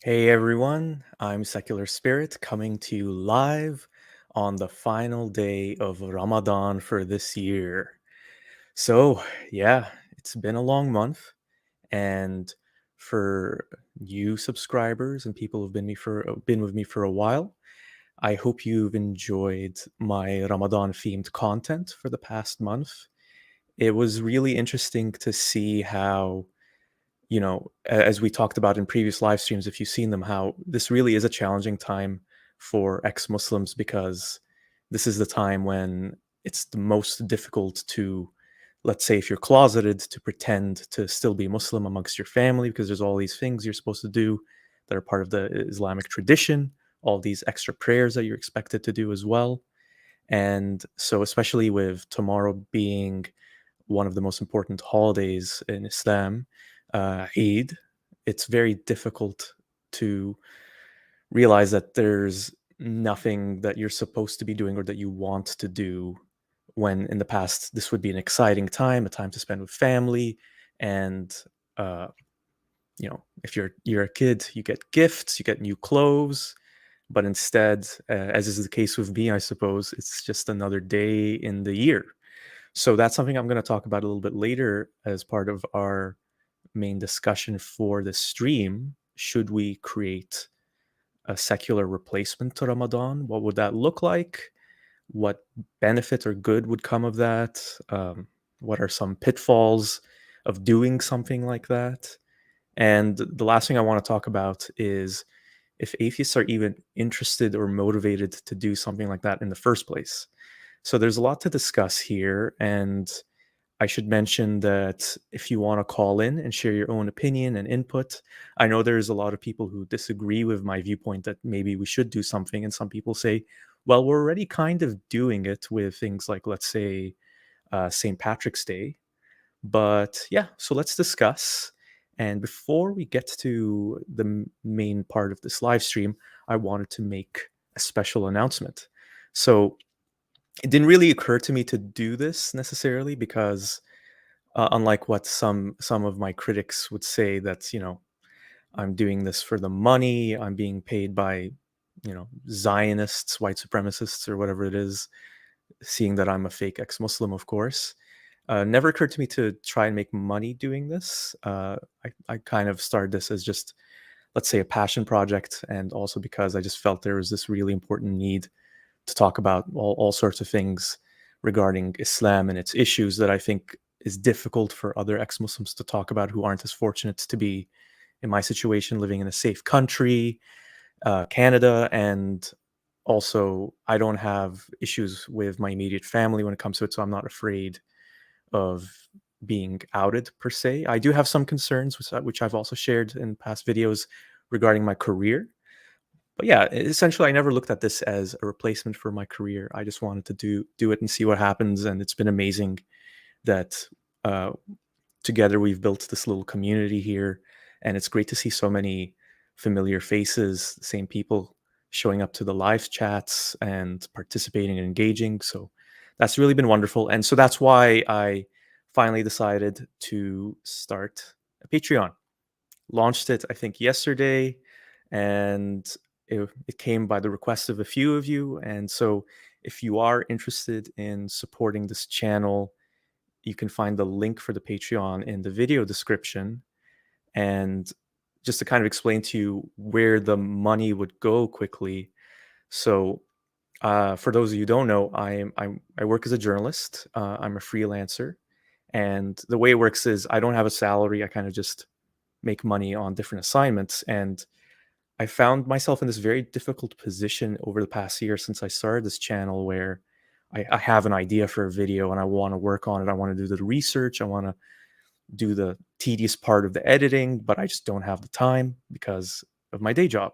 Hey everyone, I'm Secular Spirit coming to you live on the final day of Ramadan for this year. So, yeah, it's been a long month, and for you subscribers and people who've been with me for a while, I hope you've enjoyed my Ramadan themed content for the past month. It was really interesting to see how as we talked about in previous live streams, if you've seen them, how this really is a challenging time for ex-Muslims because this is the time when it's the most difficult to, let's say, if you're closeted, to pretend to still be Muslim amongst your family because there's all these things you're supposed to do that are part of the Islamic tradition, all these extra prayers that you're expected to do as well. And so, especially with tomorrow being one of the most important holidays in Islam, Eid, it's very difficult to realize that there's nothing that you're supposed to be doing or that you want to do when in the past this would be an exciting time, a time to spend with family. And uh, if you're a kid, you get gifts, you get new clothes, but instead, as is the case with me, I suppose it's just another day in the year. So that's something I'm going to talk about a little bit later as part of our main discussion for the stream. Should we create a secular replacement to Ramadan? What would that look like? What benefit or good would come of that? What are some pitfalls of doing something like that? And the last thing I want to talk about is if atheists are even interested or motivated to do something like that in the first place. So there's a lot to discuss here, and I should mention that if you want to call in and share your own opinion and input, I know there's a lot of people who disagree with my viewpoint that maybe we should do something. And some people say, well, we're already kind of doing it with things like, let's say, St. Patrick's Day. But yeah, so let's discuss. And before we get to the main part of this live stream, I wanted to make a special announcement. So it didn't really occur to me to do this necessarily because unlike what some of my critics would say that I'm doing this for the money, I'm being paid by Zionists, white supremacists, or whatever it is, seeing that I'm a fake ex-Muslim, of course. Never occurred to me to try and make money doing this. I kind of started this as just, let's say, a passion project, and also because I just felt there was this really important need to talk about all sorts of things regarding Islam and its issues that I think is difficult for other ex-Muslims to talk about who aren't as fortunate to be in my situation, living in a safe country, Canada, and also I don't have issues with my immediate family when it comes to it, so I'm not afraid of being outed per se. I do have some concerns, which I've also shared in past videos regarding my career. But yeah, essentially, I never looked at this as a replacement for my career. I just wanted to do it and see what happens, and it's been amazing that uh, together we've built this little community here, and it's great to see so many familiar faces, the same people showing up to the live chats and participating and engaging. So that's really been wonderful, and so that's why I finally decided to start a Patreon. Launched it, I think, yesterday, and it came by the request of a few of you. And so, if you are interested in supporting this channel, you can find the link for the Patreon in the video description. And just to kind of explain to you where the money would go quickly. So, for those of you who don't know, I work as a journalist. I'm a freelancer, and the way it works is I don't have a salary. I kind of just make money on different assignments. And I found myself in this very difficult position over the past year since I started this channel where I have an idea for a video and I want to work on it. I want to do the research. I want to do the tedious part of the editing, but I just don't have the time because of my day job.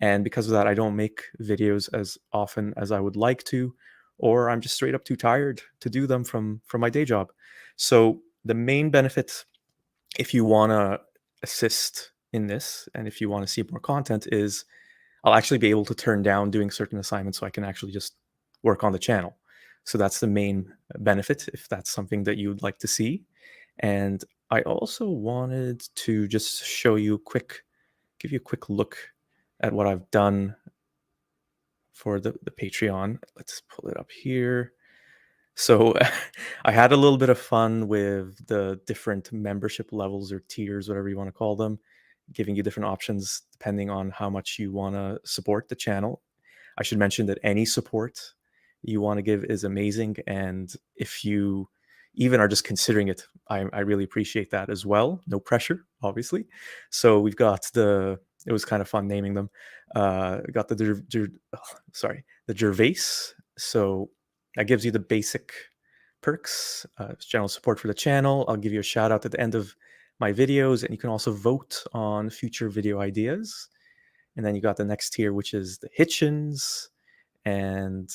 And because of that, I don't make videos as often as I would like to, or I'm just straight up too tired to do them from my day job. So the main benefit, if you want to assist in this and if you want to see more content, is I'll actually be able to turn down doing certain assignments so I can actually just work on the channel. So that's the main benefit if that's something that you'd like to see. And I also wanted to just show you a quick give you a quick look at what I've done for the Patreon. Let's pull it up here. So I had a little bit of fun with the different membership levels or tiers, whatever you want to call them, giving you different options depending on how much you want to support the channel. I should mention that any support you want to give is amazing. And if you even are just considering it, I really appreciate that as well. No pressure, obviously. So we've got it was kind of fun naming them. Got the Gervais. So that gives you the basic perks, general support for the channel. I'll give you a shout out at the end of my videos, and you can also vote on future video ideas. And then you got the next tier, which is the Hitchens. And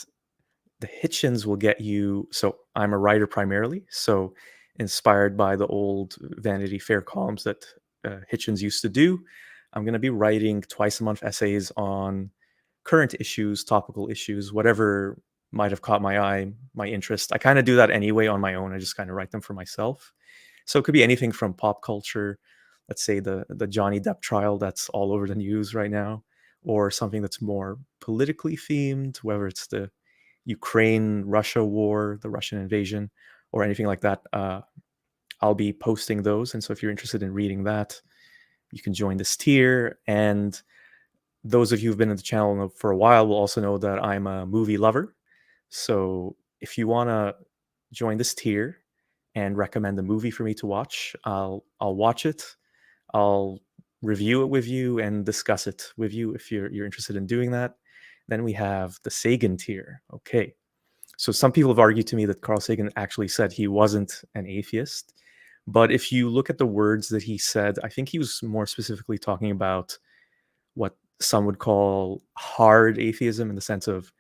the Hitchens will get you. So I'm a writer primarily. So inspired by the old Vanity Fair columns that Hitchens used to do, I'm going to be writing twice a month essays on current issues, topical issues, whatever might have caught my eye, my interest. I kind of do that anyway on my own. I just kind of write them for myself. So it could be anything from pop culture, let's say the Johnny Depp trial that's all over the news right now, or something that's more politically themed, whether it's the Ukraine-Russia war, the Russian invasion, or anything like that. I'll be posting those. And so if you're interested in reading that, you can join this tier. And those of you who've been in the channel for a while will also know that I'm a movie lover. So if you want to join this tier and recommend a movie for me to watch, I'll watch it. I'll review it with you and discuss it with you if you're interested in doing that. Then we have the Sagan tier. Okay. So some people have argued to me that Carl Sagan actually said he wasn't an atheist. But if you look at the words that he said, I think he was more specifically talking about what some would call hard atheism, in the sense of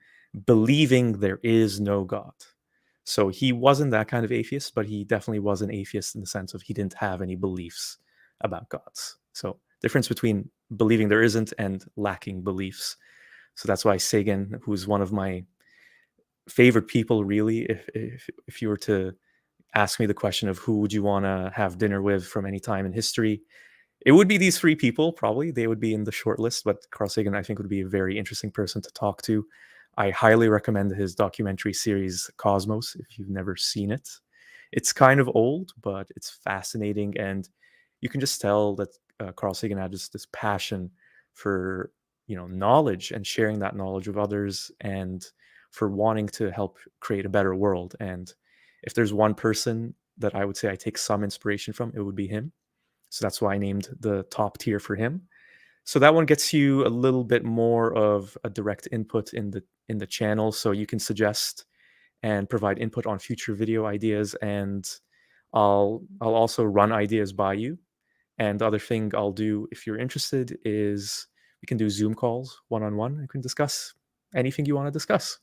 believing there is no God. So he wasn't that kind of atheist, but he definitely was an atheist in the sense of he didn't have any beliefs about gods. So difference between believing there isn't and lacking beliefs. So that's why Sagan, who's one of my favorite people, really, if you were to ask me the question of who would you want to have dinner with from any time in history, it would be these three people. Probably they would be in the short list, but Carl Sagan, I think, would be a very interesting person to talk to. I highly recommend his documentary series Cosmos if you've never seen it. It's kind of old, but it's fascinating, and you can just tell that Carl Sagan had just this passion for knowledge and sharing that knowledge with others, and for wanting to help create a better world. And if there's one person that I would say I take some inspiration from, it would be him. So that's why I named the top tier for him. So that one gets you a little bit more of a direct input in the channel. So you can suggest and provide input on future video ideas, and I'll also run ideas by you. And the other thing I'll do, if you're interested, is we can do Zoom calls one-on-one. We can discuss anything you want to discuss.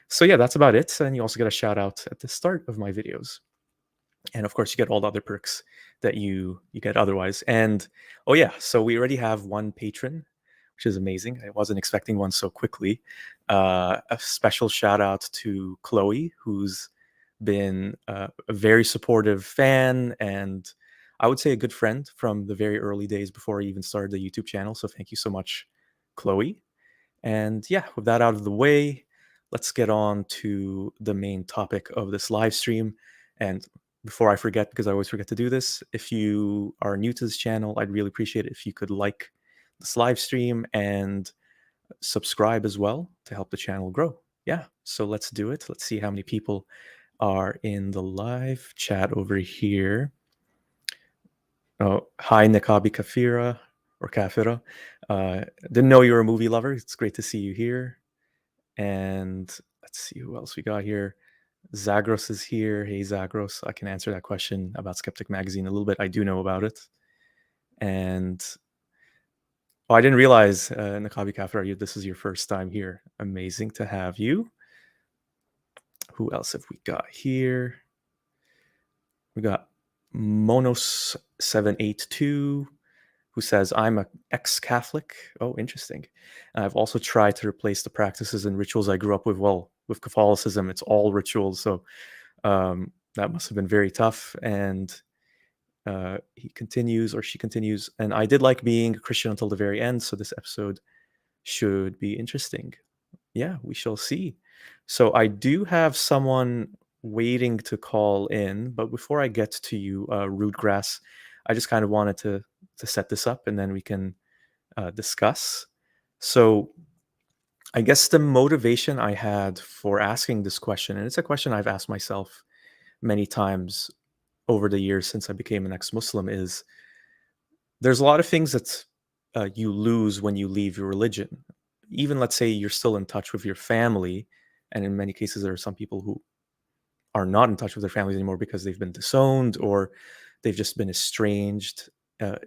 So yeah, that's about it. And you also get a shout out at the start of my videos. And of course, you get all the other perks that you get otherwise. And oh yeah, so we already have one patron, which is amazing. I wasn't expecting one so quickly. A special shout out to Chloe, who's been a very supportive fan, and I would say a good friend from the very early days before I even started the YouTube channel. So thank you so much, Chloe. And yeah, with that out of the way, let's get on to the main topic of this live stream. And before I forget, because I always forget to do this, if you are new to this channel, I'd really appreciate it if you could like this live stream and subscribe as well to help the channel grow. Yeah, so let's do it. Let's see how many people are in the live chat over here. Oh, hi, Nikabi Kafira or Kafira. Didn't know you were a movie lover. It's great to see you here. And let's see who else we got here. Zagros is here. Hey, Zagros. I can answer that question about Skeptic Magazine a little bit. I do know about it. And oh, I didn't realize, Nakabi Kafir, this is your first time here. Amazing to have you. Who else have we got here? We got Monos782, who says, I'm an ex-Catholic. Oh, interesting. I've also tried to replace the practices and rituals I grew up with. Well, with Catholicism, it's all rituals. So that must have been very tough. And he continues or she continues. And I did like being a Christian until the very end, so this episode should be interesting. Yeah, we shall see. So I do have someone waiting to call in, but before I get to you, Rude Grass, I just kind of wanted to set this up, and then we can discuss. So I guess the motivation I had for asking this question, and it's a question I've asked myself many times over the years since I became an ex-Muslim, is there's a lot of things that you lose when you leave your religion. Even let's say you're still in touch with your family, and in many cases there are some people who are not in touch with their families anymore because they've been disowned or they've just been estranged. Uh,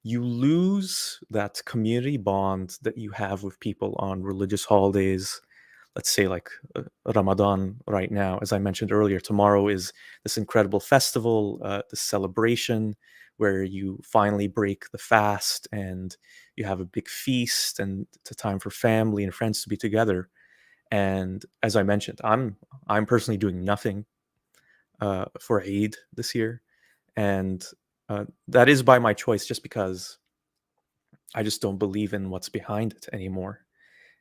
you lose that community bond that you have with people on religious holidays. Let's say like Ramadan right now, as I mentioned earlier, tomorrow is this incredible festival, this celebration where you finally break the fast and you have a big feast, and it's a time for family and friends to be together. And as I mentioned, I'm personally doing nothing for Eid this year, and that is by my choice, just because I just don't believe in what's behind it anymore,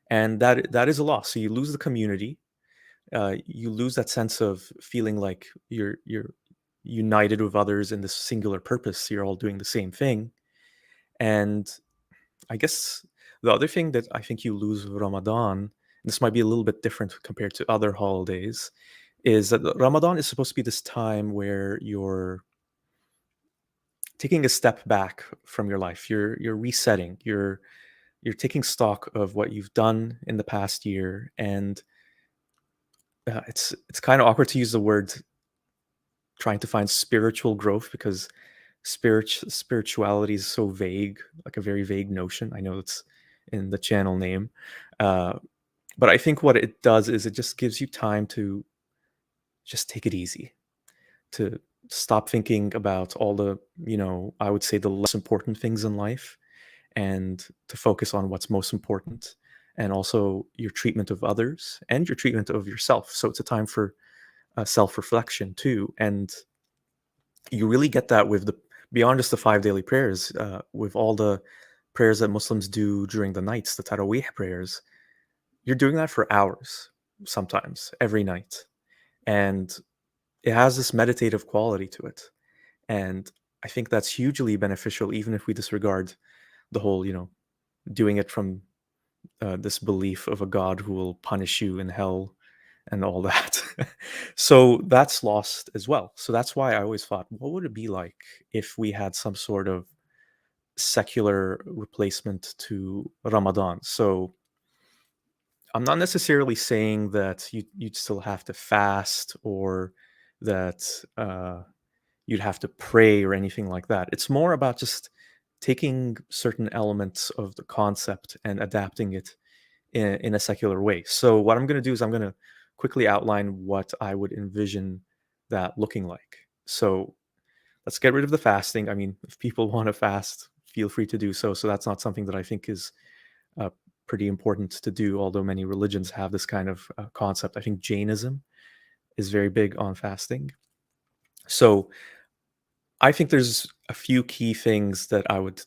and that is a loss. So you lose the community, you lose that sense of feeling like you're united with others in this singular purpose. You're all doing the same thing, and I guess the other thing that I think you lose with Ramadan, and this might be a little bit different compared to other holidays, is that Ramadan is supposed to be this time where you're taking a step back from your life. You're resetting. You're taking stock of what you've done in the past year, and it's kind of awkward to use the word trying to find spiritual growth, because spirituality is so vague, like a very vague notion. I know it's in the channel name, uh, but I think what it does is it just gives you time to just take it easy, to stop thinking about all the, I would say, the less important things in life, and to focus on what's most important, and also your treatment of others and your treatment of yourself. So it's a time for self-reflection too, and you really get that with the beyond just the five daily prayers, with all the prayers that Muslims do during the nights, the Taraweeh prayers. You're doing that for hours, sometimes every night, and it has this meditative quality to it. And I think that's hugely beneficial, even if we disregard the whole, doing it from this belief of a God who will punish you in hell and all that. So that's lost as well. So that's why I always thought, what would it be like if we had some sort of secular replacement to Ramadan? So I'm not necessarily saying that you'd still have to fast, or that you'd have to pray or anything like that. It's more about just taking certain elements of the concept and adapting it in a secular way. So what I'm going to do is I'm going to quickly outline what I would envision that looking like. So let's get rid of the fasting. I mean, if people want to fast, feel free to do so. So that's not something that I think is uh, pretty important to do, although many religions have this kind of concept. I think Jainism is very big on fasting. So I think there's a few key things that I would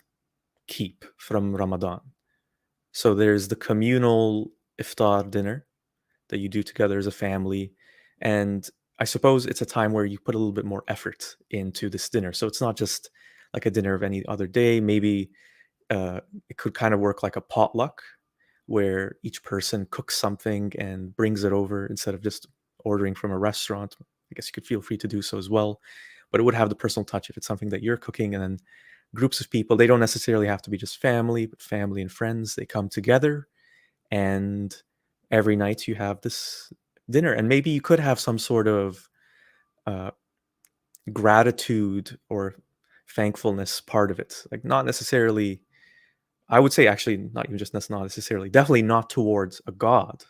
keep from Ramadan. So there's the communal iftar dinner that you do together as a family. And I suppose it's a time where you put a little bit more effort into this dinner. So it's not just like a dinner of any other day. Maybe it could kind of work like a potluck, where each person cooks something and brings it over instead of just ordering from a restaurant. I guess you could feel free to do so as well. But it would have the personal touch if it's something that you're cooking, and then groups of people. They don't necessarily have to be just family, but family and friends. They come together, and every night you have this dinner, and maybe you could have some sort of uh, gratitude or thankfulness part of it, like not necessarily, I would say, actually not even just, that's not necessarily, definitely not towards a god,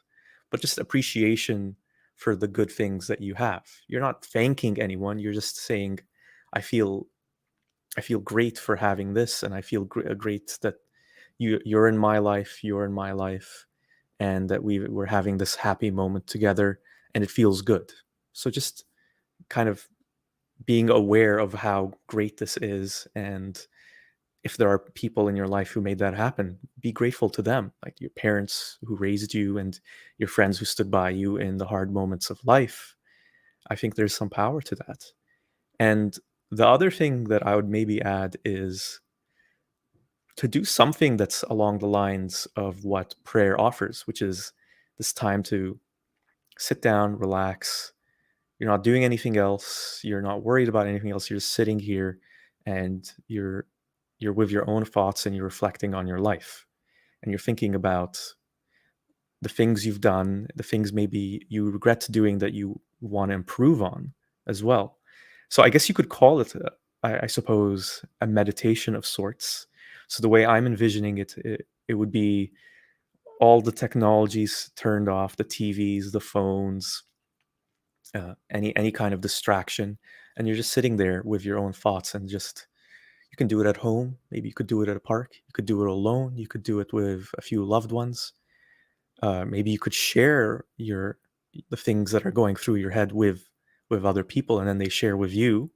but just appreciation for the good things that you have. You're not thanking anyone, you're just saying, i feel I feel great for having this, and I feel great that you're in my life, you're in my life, and that we're having this happy moment together, and it feels good. So just kind of being aware of how great this is, and if there are people in your life who made that happen, be grateful to them, like your parents who raised you and your friends who stood by you in the hard moments of life. I think there's some power to that. And the other thing that I would maybe add is to do something that's along the lines of what prayer offers, which is this time to sit down, relax. You're not doing anything else. You're not worried about anything else. You're just sitting here and you're with your own thoughts and you're reflecting on your life. And you're thinking about the things you've done, the things maybe you regret doing that you want to improve on as well. So I guess you could call it, I suppose, a meditation of sorts. So the way I'm envisioning it, it would be all the technologies turned off, the TVs, the phones, any kind of distraction, and you're just sitting there with your own thoughts and just you can do it at home. Maybe you could do it at a park. You could do it alone. You could do it with a few loved ones. Maybe you could share the things that are going through your head with other people, and then they share with you,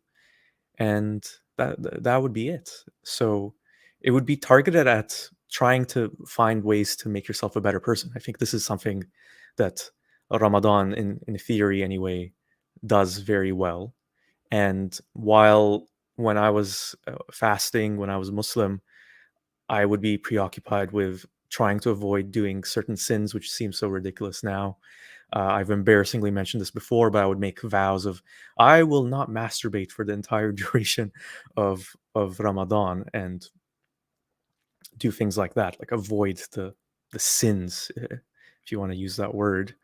and that would be it. So it would be targeted at trying to find ways to make yourself a better person. I think this is something that Ramadan, in theory anyway, does very well. And while when I was fasting, when I was Muslim, I would be preoccupied with trying to avoid doing certain sins, which seems so ridiculous now. I've embarrassingly mentioned this before, but I would make vows of I will not masturbate for the entire duration of Ramadan and do things like that, like avoid the sins, if you want to use that word.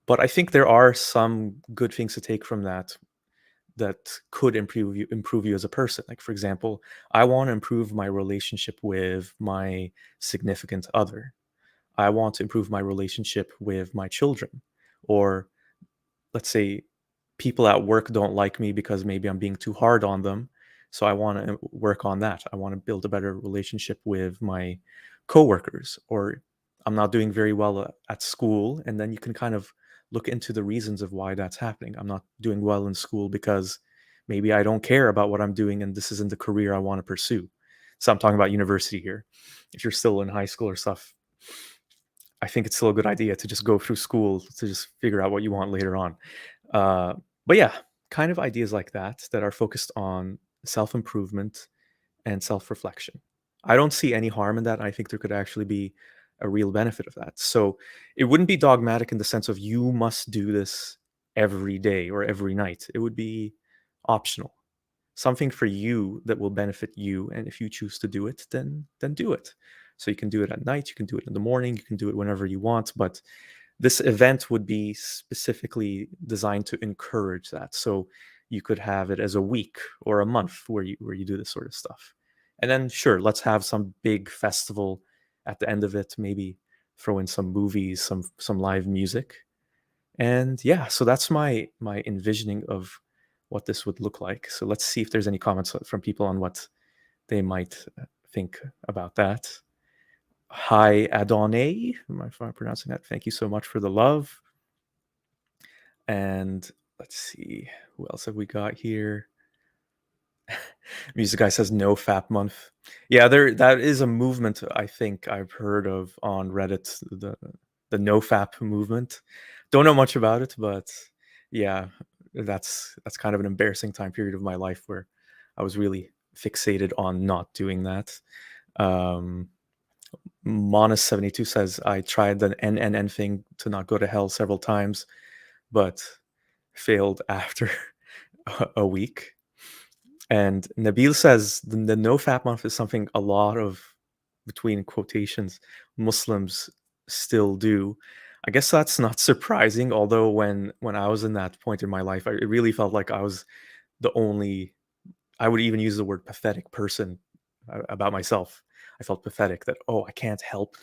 But I think there are some good things to take from that could improve you as a person. Like for example, I want to improve my relationship with my significant other. I want to improve my relationship with my children. Or let's say people at work don't like me because maybe I'm being too hard on them. So I want to work on that. I want to build a better relationship with my coworkers. Or I'm not doing very well at school, and then you can kind of look into the reasons of why that's happening. I'm not doing well in school because maybe I don't care about what I'm doing and this isn't the career I want to pursue. So I'm talking about university here. If you're still in high school or stuff, I think it's still a good idea to just go through school to just figure out what you want later on. Uh, but yeah, kind of ideas like that that are focused on self improvement and self reflection. I don't see any harm in that. I think there could actually be a real benefit of that. So it wouldn't be dogmatic in the sense of you must do this every day or every night. It would be optional, something for you that will benefit you. And if you choose to do it, then do it. So you can do it at night, you can do it in the morning, you can do it whenever you want. But this event would be specifically designed to encourage that. So you could have it as a week or a month where you do this sort of stuff. And then sure, let's have some big festival at the end of it, maybe throw in some movies, some live music. And yeah, so that's my envisioning of what this would look like. So let's see if there's any comments from people on what they might think about that. Hi, Adonai. If I'm pronouncing that. Thank you so much for the love. And let's see, who else have we got here? Music guy says no fap month. Yeah, that is a movement I think I've heard of on Reddit, the no fap movement. Don't know much about it, but yeah, that's kind of an embarrassing time period of my life where I was really fixated on not doing that. Um Monas72 says I tried the NNN thing to not go to hell several times, but failed after a week. And Nabil says the no fap month is something a lot of, between quotations, Muslims still do. I guess that's not surprising, although when I was in that point in my life, it really felt like I was the only, I would even use the word pathetic person about myself. I felt pathetic that, oh, I can't help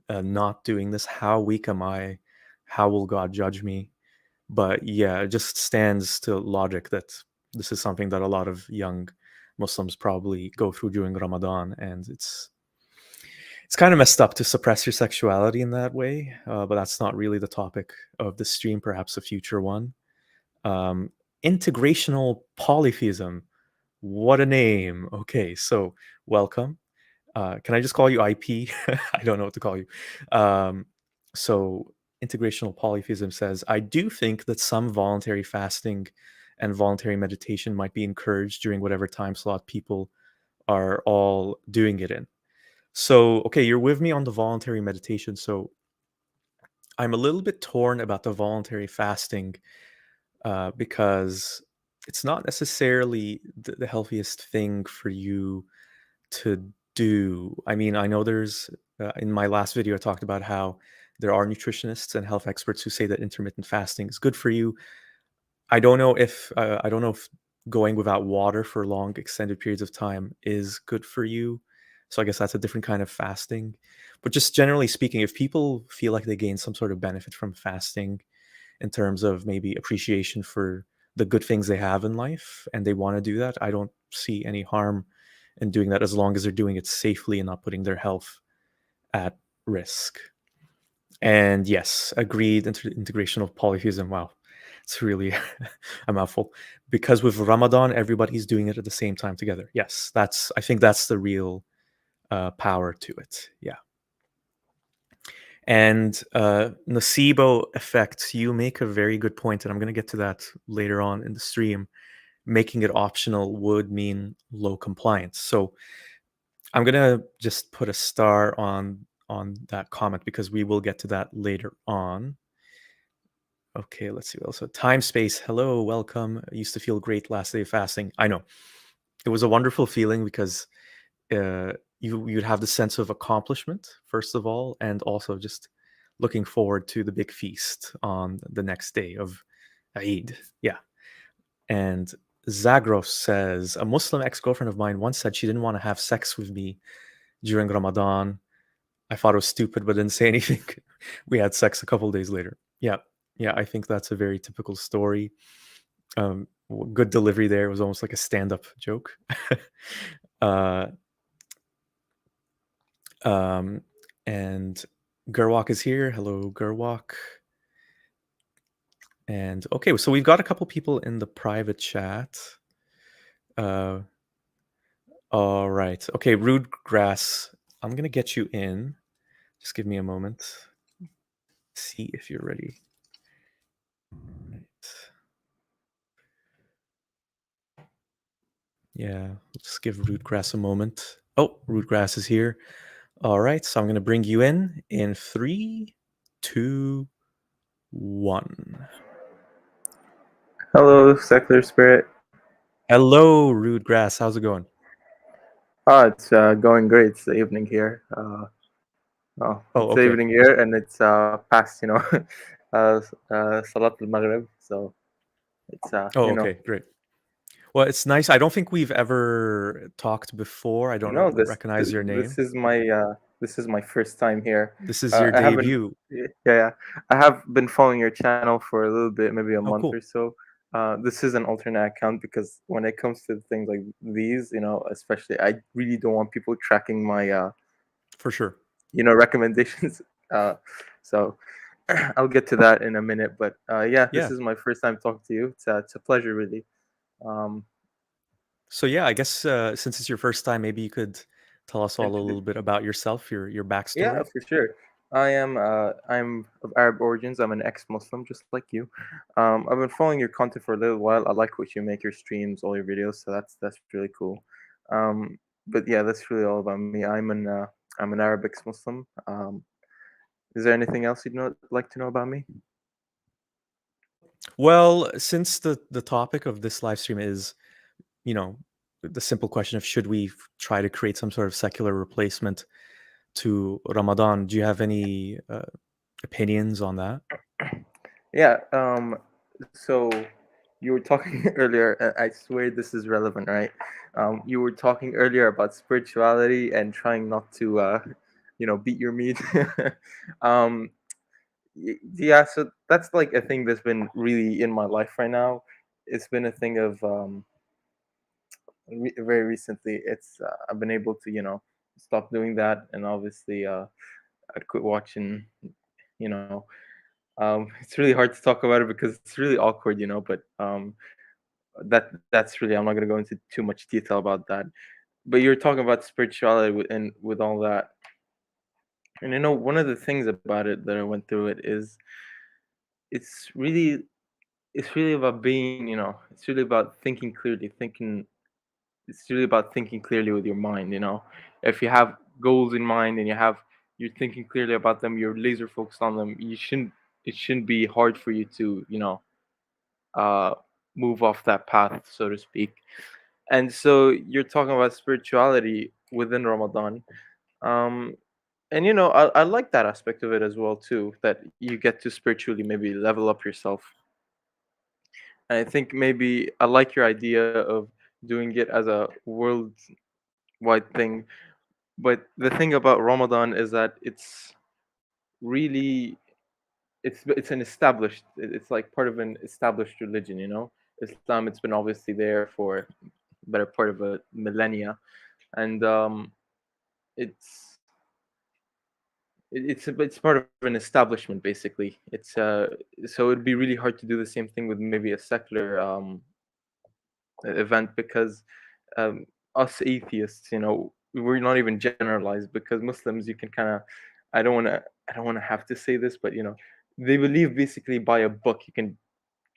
not doing this. How weak am I? How will God judge me? But yeah, it just stands to logic that this is something that a lot of young Muslims probably go through during Ramadan, and it's kind of messed up to suppress your sexuality in that way. But that's not really the topic of the stream. Perhaps a future one. Um, Integrational polytheism. What a name. Okay, so welcome. Can I just call you IP? I don't know what to call you. Um, so, integrational polytheism says, I do think that some voluntary fasting and voluntary meditation might be encouraged during whatever time slot people are all doing it in. So, okay, you're with me on the voluntary meditation. So, I'm a little bit torn about the voluntary fasting because it's not necessarily the healthiest thing for you to do. I mean, I know there's in my last video I talked about how there are nutritionists and health experts who say that intermittent fasting is good for you. I don't know if going without water for long extended periods of time is good for you. So I guess that's a different kind of fasting. But just generally speaking, if people feel like they gain some sort of benefit from fasting in terms of maybe appreciation for the good things they have in life and they want to do that, I don't see any harm in doing that as long as they're doing it safely and not putting their health at risk. And yes, agreed. Integration of polytheism. Wow, it's really a mouthful. Because with Ramadan, everybody's doing it at the same time together. Yes, I think that's the real power to it. Yeah. And nocebo effect, you make a very good point, and I'm going to get to that later on in the stream. Making it optional would mean low compliance. So I'm going to just put a star on that comment because we will get to that later on. Okay, let's see what else. So time space. Hello, welcome. I used to feel great last day of fasting. I know. It was a wonderful feeling because you'd have the sense of accomplishment first of all, and also just looking forward to the big feast on the next day of Eid. Yeah. And Zagros says a Muslim ex-girlfriend of mine once said she didn't want to have sex with me during Ramadan. I thought it was stupid, but didn't say anything. We had sex a couple days later. Yeah. Yeah, I think that's a very typical story. Good delivery there. It was almost like a stand-up joke. uh, um, and Gerwalk is here. Hello, Gerwalk. And okay, so we've got a couple people in the private chat. Uh, all right. Okay, Rude Grass. I'm gonna get you in. Just give me a moment. See if you're ready. Right. Yeah, let's give Rude Grass a moment. Oh, Rude Grass is here. All right, so I'm gonna bring you in 3, 2, 1. Hello, secular spirit. Hello, Rude Grass. How's it going? It's going great. It's the evening here. Oh, It's the okay. evening here, and it's past, Salat al-Maghrib. So it's Oh, okay, great. Well, it's nice. I don't think we've ever talked before. I don't this recognize your name. this is my first time here. This is your I haven't, debut. yeah, I have been following your channel for a little bit, maybe a Oh, month or cool. so. This is an alternate account because when it comes to things like these, especially, I really don't want people tracking my For sure. recommendations. Uh, so I'll get to that in a minute. But yeah, this Yeah. is my first time talking to you. It's a pleasure, really. Um, So yeah, I guess since it's your first time, maybe you could tell us all a introduce. little bit about yourself, your Yeah, backstory. for sure. I'm of Arab origins. I'm an ex-Muslim, just like you. I've been following your content for a little while. I like what you make, your streams, all your videos. So that's really cool. But yeah, that's really all about me. I'm an Arab ex-Muslim. Is there anything else like to know about me? Well, since the topic of this live stream is, you know, the simple question of should we try to create some sort of secular replacement to Ramadan, do you have any opinions on that? Yeah. So you were talking earlier. I swear this is relevant, right? You were talking earlier about spirituality and trying not to, beat your meat. um, yeah. So that's like a thing that's been really in my life right now. It's been a thing of very recently. It's I've been able to, stop doing that, and obviously, I quit watching. You know, it's really hard to talk about it because it's really awkward, but that's really, I'm not going to go into too much detail about that. But you're talking about spirituality and with all that, and one of the things about it that I went through it is it's really it's really about being, it's really about thinking clearly, thinking it's really about thinking clearly with your mind. If you have goals in mind and you're thinking clearly about them, you're laser focused on them, it shouldn't be hard for you to, uh move off that path, so to speak. And so you're talking about spirituality within Ramadan. Um and I like that aspect of it as well too, that you get to spiritually maybe level up yourself. And I think maybe I like your idea of doing it as a worldwide thing. But the thing about Ramadan is that really it's an established it's like part of an established religion. Islam, it's been obviously there for better part of a millennia. And it's it's part of an establishment, basically. It's So it'd be really hard to do the same thing with maybe a secular event, because um, us atheists, we're not even generalized, because Muslims, you can kind of, I don't want to have to say this, but they believe basically by a book. You can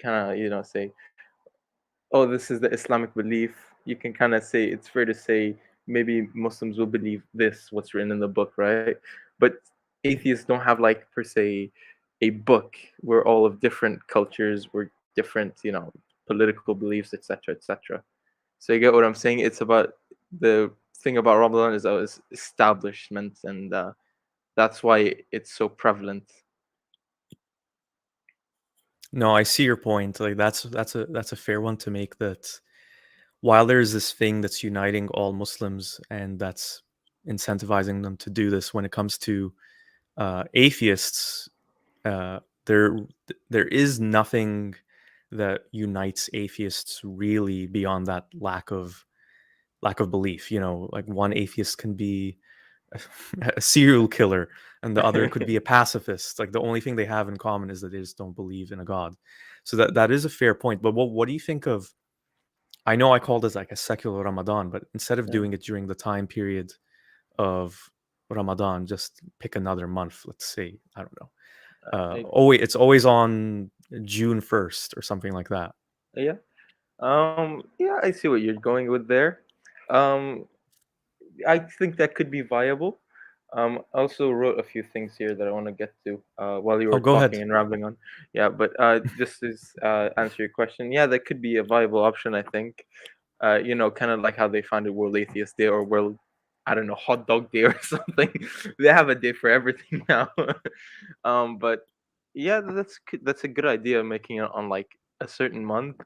kind of say, oh, this is the Islamic belief. You can kind of say, it's fair to say maybe Muslims will believe this, what's written in the book, right? But atheists don't have, like, per se a book. We're all of different cultures, we're different, political beliefs, etc., etc. So you get what I'm saying? It's about the thing about Ramadan is our establishment, and that's why it's so prevalent. No, I see your point. Like that's a fair one to make, that while there's this thing that's uniting all Muslims and that's incentivizing them to do this, when it comes to atheists, uh, there there is nothing that unites atheists really beyond that lack of belief. Like one atheist can be a serial killer, and the other could be a pacifist. Like the only thing they have in common is that they just don't believe in a god. So that is a fair point. But what do you think of? I know I called it like a secular Ramadan, but instead of Yeah. doing it during the time period of Ramadan, just pick another month. Let's say, I don't know. I, It's always on June 1st or something like that. yeah. Yeah, I see what you're going with there. Um, I think that could be viable. I also wrote a few things here that I want to get to while you Oh, were go talking ahead. and rambling on. Yeah, but just to answer your question, yeah, that could be a viable option, I think. Kind of like how they founded World Atheist Day, or World, I don't know, Hot Dog Day or something. They have a day for everything now. But yeah, that's a good idea, making it on like a certain month.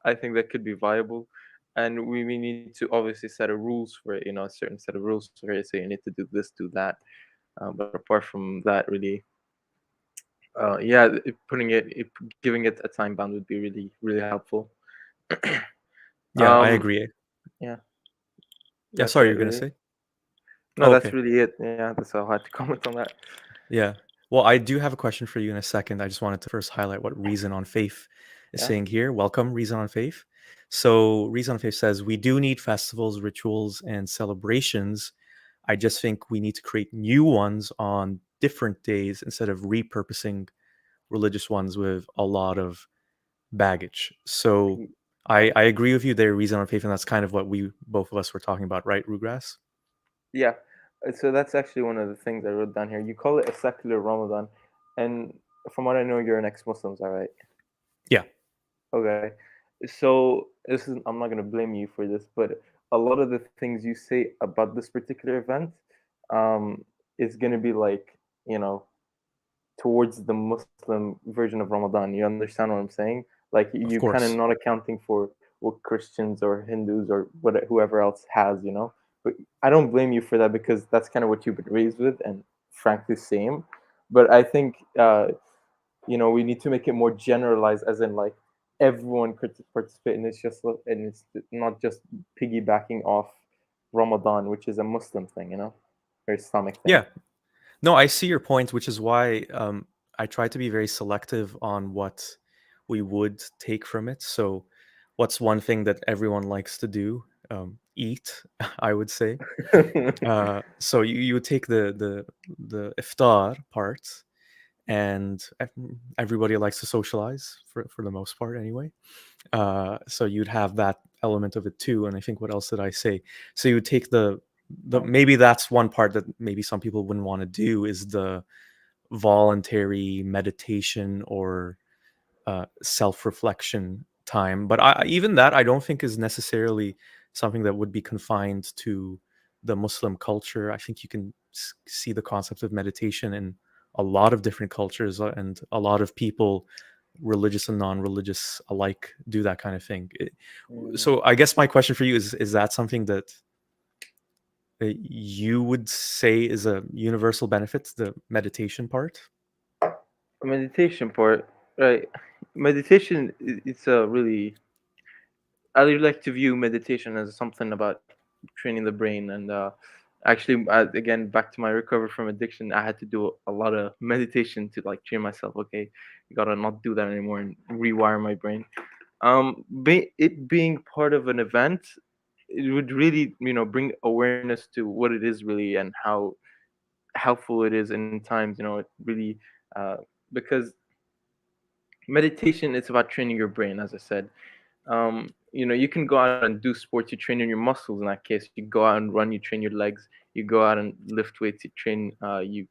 I think that could be viable, and we need to obviously set a rules for it. A certain set of rules for it. So you need to do this, do that. But apart from that, really, yeah, giving it a time bound would be really, really helpful. Yeah, I um, agree. yeah, Yeah, that's sorry, it, you're gonna really. say. No, Oh, that's okay. really it. Yeah, that's all I had to comment on that. Yeah. Well, I do have a question for you in a second. I just wanted to first highlight what Reason on Faith is Yeah. saying here. Welcome, Reason on Faith. So, Reason on Faith says, we do need festivals, rituals, and celebrations. I just think we need to create new ones on different days instead of repurposing religious ones with a lot of baggage. So, I agree with you there, Reason on Faith, and that's kind of what we both of us were talking about, right, Rugrass? Yeah. So that's actually one of the things I wrote down here. You call it a secular Ramadan, and from what I know, you're an ex-Muslim, is that right? Yeah, Okay. So this is I'm not gonna blame you for this, but a lot of the things you say about this particular event, um, is gonna be like, you know, towards the Muslim version of Ramadan. You understand what I'm saying? Like of you kind of course. not accounting for what Christians or Hindus or whoever else has. But I don't blame you for that, because that's kind of what you've been raised with, and frankly, same. But I think we need to make it more generalized, as in like everyone could participate, and it's not just piggybacking off Ramadan, which is a Muslim thing, or Islamic thing. Yeah. No, I see your point, which is why I try to be very selective on what we would take from it. So what's one thing that everyone likes to do? Eat, I would say. So you would take the iftar part, and everybody likes to socialize for the most part anyway. So you'd have that element of it too. And I think, what else did I say? So you would take the maybe that's one part that maybe some people wouldn't want to do, is the voluntary meditation or self-reflection time. But even that, I don't think is necessarily something that would be confined to the Muslim culture. I think you can see the concept of meditation in a lot of different cultures, and a lot of people, religious and non-religious alike, do that kind of thing. Mm. So I guess my question for you is that something that you would say is a universal benefit, the meditation part? Meditation part, right? Meditation, it's a really, I would like to view meditation as something about training the brain. And actually, again, back to my recovery from addiction, I had to do a lot of meditation to like train myself. Okay, you gotta not do that anymore and rewire my brain. It being part of an event, it would really, bring awareness to what it is really and how helpful it is in times. It really, uh, because meditation is about training your brain, as I said. You can go out and do sports, you train your muscles. In that case, you go out and run, you train your legs. You go out and lift weights, you train, you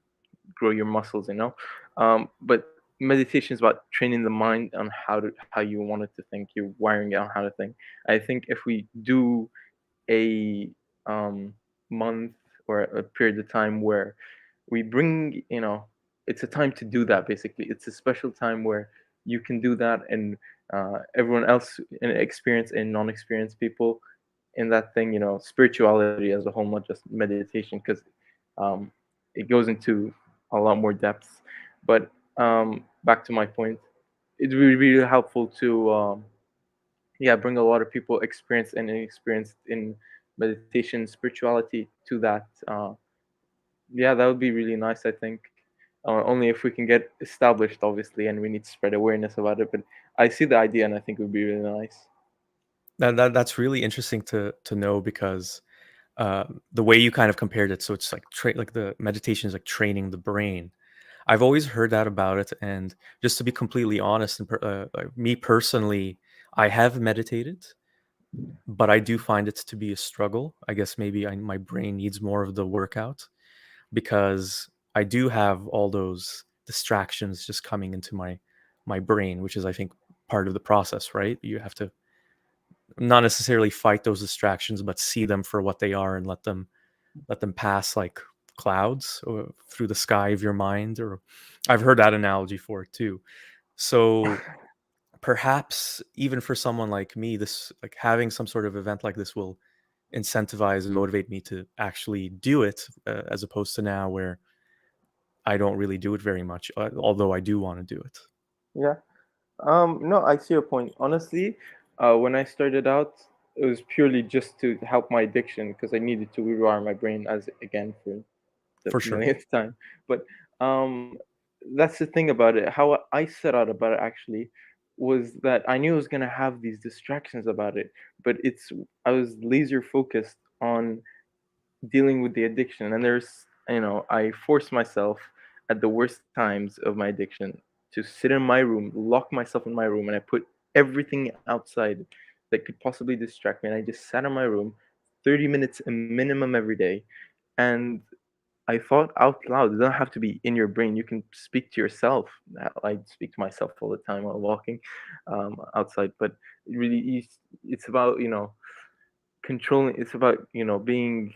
grow your muscles. But meditation is about training the mind on how you want it to think. You're wiring it on how to think. I think if we do a month or a period of time where we bring, it's a time to do that. Basically, it's a special time where you can do that, and everyone else in experience and non-experienced people in that thing, spirituality as a whole, not just meditation, because um, it goes into a lot more depth. But back to my point, it would be really helpful to yeah, bring a lot of people experienced and inexperienced in meditation spirituality to that. Yeah, that would be really nice, I think. Only if we can get established, obviously, and we need to spread awareness about it. But I see the idea, and I think it would be really nice. That's really interesting to know, because the way you kind of compared it, so it's like like the meditation is like training the brain. I've always heard that about it, and just to be completely honest, and like me personally, I have meditated, but I do find it to be a struggle. I guess maybe my brain needs more of the workout, because I do have all those distractions just coming into my brain, which is, I think, part of the process, right? You have to not necessarily fight those distractions, but see them for what they are, and let them pass like clouds or through the sky of your mind. Or I've heard that analogy for it too. So perhaps even for someone like me, this, like, having some sort of event like this will incentivize and motivate me to actually do it, as opposed to now where I don't really do it very much, although I do want to do it. Yeah. No, I see your point. Honestly, when I started out, it was purely just to help my addiction because I needed to rewire my brain, as again for the For sure. millionth time. But um, that's the thing about it. How I set out about it actually was that I knew I was gonna have these distractions about it, but I was laser focused on dealing with the addiction. And I forced myself at the worst times of my addiction to sit in my room, lock myself in my room, and I put everything outside that could possibly distract me. And I just sat in my room 30 minutes a minimum every day. And I thought out loud. It doesn't have to be in your brain. You can speak to yourself. I speak to myself all the time while walking outside. But it really it's about, controlling. It's about, being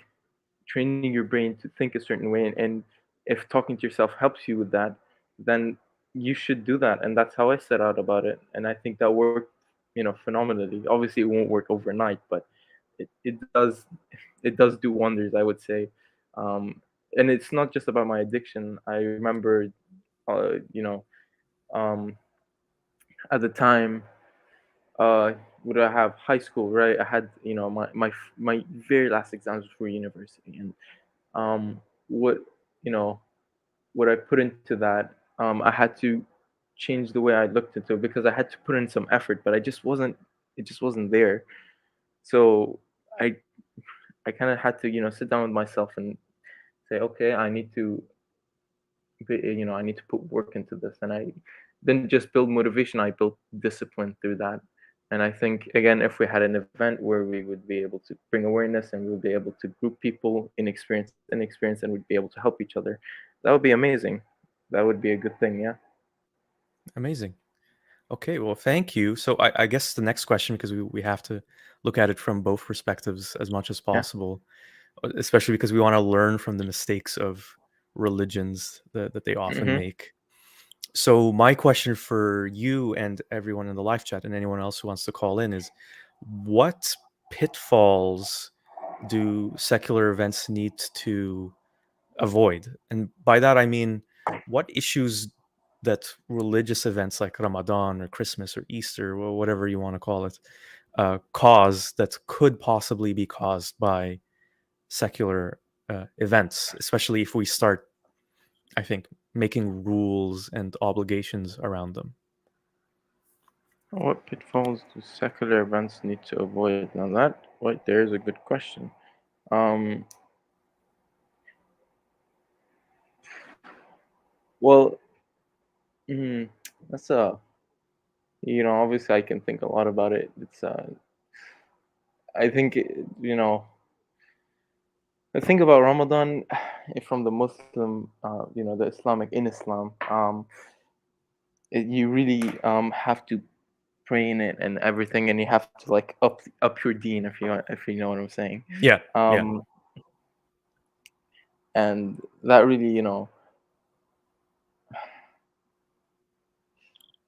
training your brain to think a certain way. And if talking to yourself helps you with that, then you should do that. And that's how I set out about it. And I think that worked, phenomenally. Obviously, it won't work overnight, but it does do wonders, I would say. And it's not just about my addiction. I remember, uh, you know, um, at the time, uh, would I have high school, right? I had, my very last exams for university, and what you know what I put into that, I had to change the way I looked into it because I had to put in some effort, but I just wasn't it just wasn't there. So I I kind of had to, sit down with myself and say, okay, I need to I need to put work into this. And I didn't just build motivation, I built discipline through that. And I think, again, if we had an event where we would be able to bring awareness and we would be able to group people in experience and experience and we'd be able to help each other, that would be amazing. That would be a good thing. Yeah. Amazing. Okay, well, thank you. So I guess the next question, because we have to look at it from both perspectives as much as Yeah. possible, especially because we want to learn from the mistakes of religions that they often Hmm. make. So my question for you and everyone in the live chat and anyone else who wants to call in is, what pitfalls do secular events need to avoid? And by that I mean, what issues that religious events like Ramadan or Christmas or Easter or whatever you want to call it cause that could possibly be caused by secular events, especially if we start, I think, making rules and obligations around them. What pitfalls do secular events need to avoid? Now that right there is a good question. Um, well, mm, that's a obviously I can think a lot about it. It's I think the thing about Ramadan, from the Muslim, the Islamic in Islam, you really have to pray in it and everything, and you have to like up your deen if you know what I'm saying. Yeah, yeah. Um, and that really,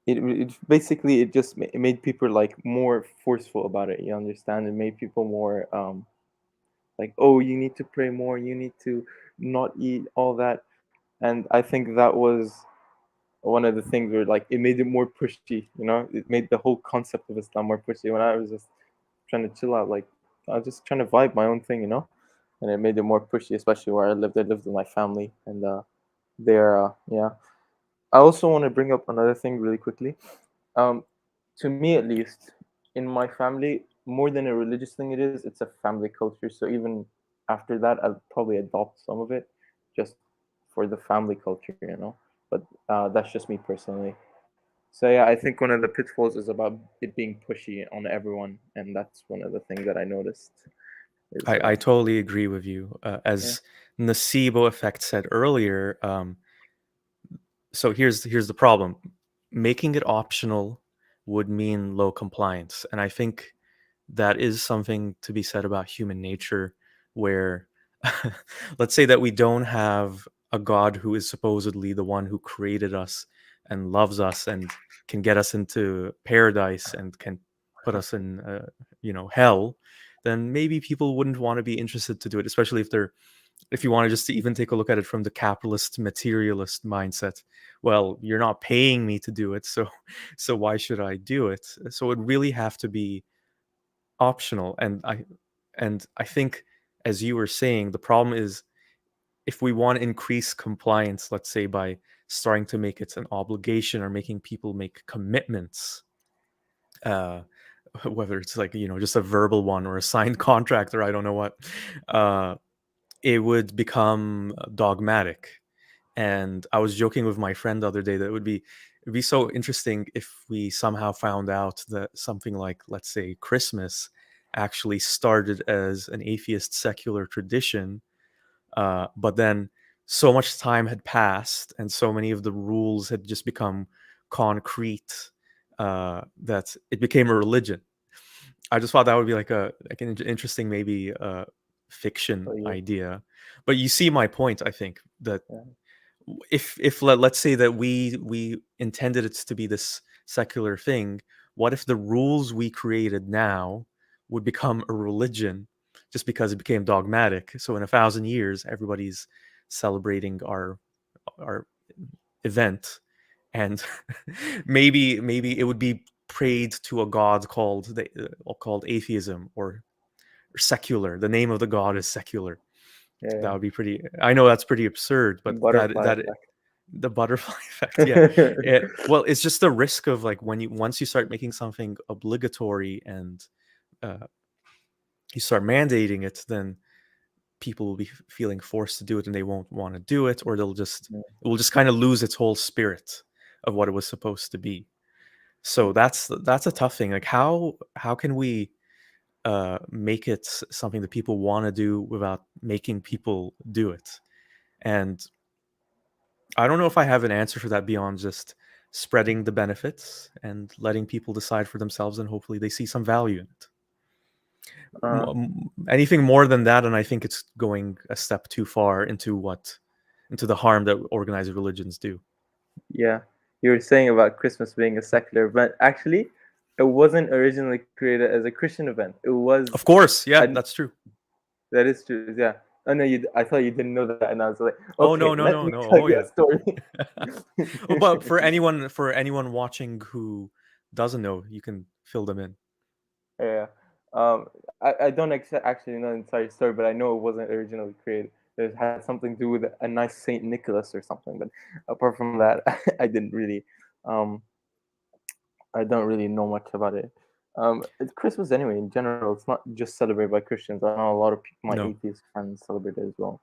it basically it just it made people like more forceful about it. You understand? It made people more like, oh, you need to pray more, you need to not eat all that. And I think that was one of the things where like it made it more pushy, it made the whole concept of Islam more pushy. When I was just trying to chill out, like I was just trying to vibe my own thing, and it made it more pushy, especially where I lived with my family. And there yeah, I also want to bring up another thing really quickly. um to me at least, in my family, more than a religious thing, it's a family culture. So even after that, I'll probably adopt some of it just for the family culture, but that's just me personally. So yeah, I think one of the pitfalls is about it being pushy on everyone, and that's one of the things that I noticed is I totally agree with you. yeah. As Nocebo Effect said earlier, so here's the problem. Making it optional would mean low compliance. And I think that is something to be said about human nature, where let's say that we don't have a God who is supposedly the one who created us and loves us and can get us into paradise and can put us in hell, then maybe people wouldn't want to be interested to do it, especially if you want to just to even take a look at it from the capitalist materialist mindset. Well, you're not paying me to do it, so so why should I do it? So it would really have to be optional. And I think, as you were saying, the problem is, if we want to increase compliance, let's say by starting to make it an obligation or making people make commitments, uh whether it's like, just a verbal one or a signed contract or I don't know what, uh it would become dogmatic. And I was joking with my friend the other day that it'd be so interesting if we somehow found out that something like, let's say, Christmas actually started as an atheist secular tradition, but then so much time had passed and so many of the rules had just become concrete, that it became a religion. I just thought that would be like an interesting, maybe fiction So you idea. But you see my point, I think, that yeah. if let's say that we intended it to be this secular thing, what if the rules we created now would become a religion just because it became dogmatic? So in 1,000 years, everybody's celebrating our event, and maybe it would be prayed to a god called atheism, or secular. The name of the god is secular. Yeah, That would be pretty. I know that's pretty absurd, but that butterfly that effect. The butterfly effect, yeah. Well, it's just the risk of like when you once you start making something obligatory and uh, you start mandating it, then people will be feeling forced to do it and they won't want to do it, or it will just kind of lose its whole spirit of what it was supposed to be. So that's a tough thing. Like how can we make it something that people want to do without making people do it? And I don't know if I have an answer for that beyond just spreading the benefits and letting people decide for themselves, and hopefully they see some value in it. uh, Anything more than that, and I think it's going a step too far into the harm that organized religions do. yeah, you were saying about Christmas being a secular event. Actually, it wasn't originally created as a Christian event. It was, Of course, yeah, and that's true. that is true. Yeah. Oh no, you. I thought you didn't know that, and I was like, Oh okay, no, no, let no, me no. tell Oh you a yeah. story. Oh, but for anyone watching who doesn't know, you can fill them in. Yeah. I don't actually know the entire story, but I know it wasn't originally created. It had something to do with a nice Saint Nicholas or something. But apart from that, I didn't really, um, I don't really know much about it. It's Christmas anyway. In general, it's not just celebrated by Christians. I know a lot of people, my No, atheist friends celebrate it as well.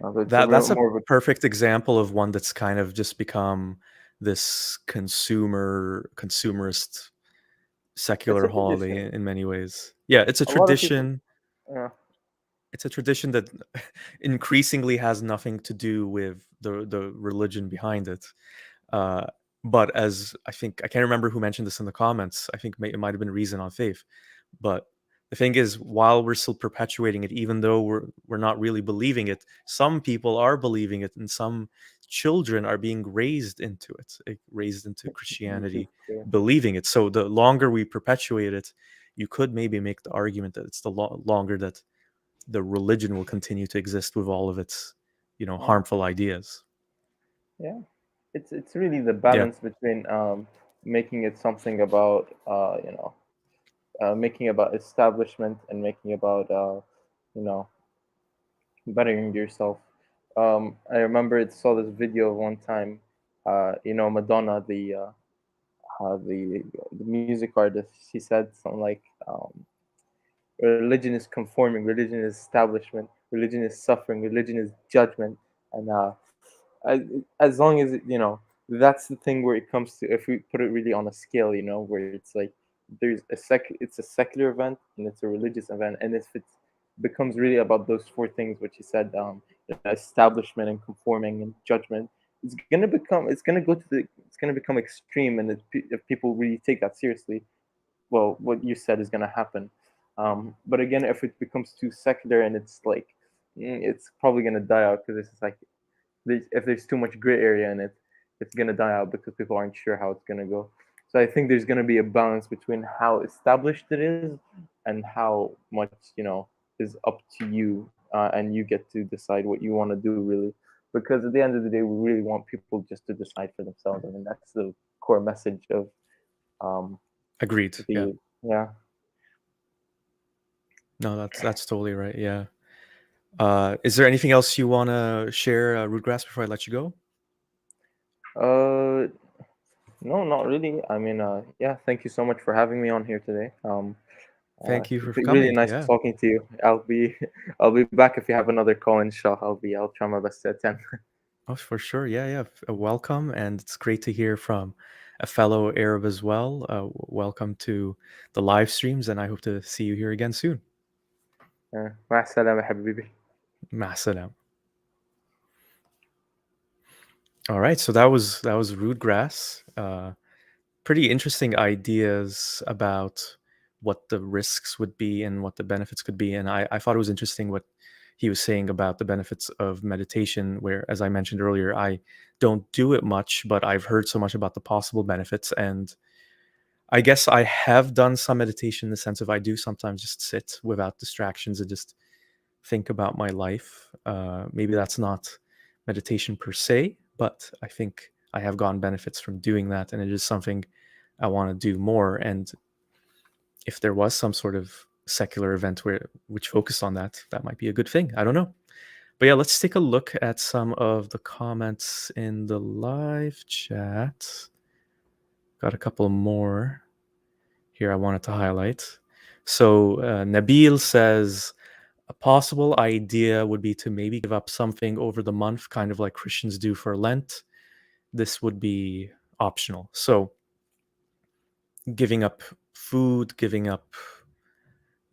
So it's a that's a more of a perfect example of one that's kind of just become this consumerist it's secular a holiday tradition. in many ways. Yeah, it's a A lot of people, tradition. yeah, It's a tradition that increasingly has nothing to do with the religion behind it. Uh, but as I think I can't remember who mentioned this in the comments. I think it might have been Reason on Faith. But the thing is, while we're still perpetuating it, even though we're not really believing it, some people are believing it, and some children are being raised into it, raised into which is Christianity, true. believing it. So the longer we perpetuate it, you could maybe make the argument that it's the longer that the religion will continue to exist with all of its, Yeah, harmful ideas. yeah. It's really the Yeah, balance between making it something about making about establishment and making about you know bettering yourself. I remember it saw this video one time. Madonna, the music artist, she said something like, religion is conforming, religion is establishment, religion is suffering, religion is judgment, and as, as long as that's the thing where it comes to, if we put it really on a scale, where it's like it's a secular event and it's a religious event, and if it becomes really about those four things which you said, establishment and conforming and judgment, it's gonna become extreme, and if people really take that seriously, well, what you said is going to happen. But again, if it becomes too secular and it's like, it's probably going to die out, because it's just like, if there's too much gray area in it, it's going to die out because people aren't sure how it's going to go. So I think there's going to be a balance between how established it is and how much is up to you, and you get to decide what you want to do, really. Because at the end of the day, we really want people just to decide for themselves. I mean, that's the core message of um, agreed. Yeah. the yeah. No, that's totally right. Yeah. Is there anything else you want to share, Rootgrass, before I let you go? Uh, no, not really. I mean, yeah. Thank you so much for having me on here today. Thank you for It's been really coming. nice Yeah. talking to you. I'll be back if you have another call. Inshallah, I'll try my best to attend. Oh, for sure. Yeah, yeah. Welcome, and it's great to hear from a fellow Arab as well. Welcome to the live streams, and I hope to see you here again soon. مع السلامة حبيبي. مع السلامة. All right, so that was Rude Grass. Pretty interesting ideas about what the risks would be and what the benefits could be. And I thought it was interesting what he was saying about the benefits of meditation, where, as I mentioned earlier, I don't do it much, but I've heard so much about the possible benefits. And I guess I have done some meditation in the sense of I do sometimes just sit without distractions and just think about my life. Maybe that's not meditation per se, but I think I have gotten benefits from doing that, and it is something I want to do more. And if there was some sort of secular event which focused on that, that might be a good thing. I don't know, But yeah, let's take a look at some of the comments in the live chat. Got a couple more here I wanted to highlight. So Nabil says a possible idea would be to maybe give up something over the month, kind of like Christians do for Lent. This would be optional. So giving up food, giving up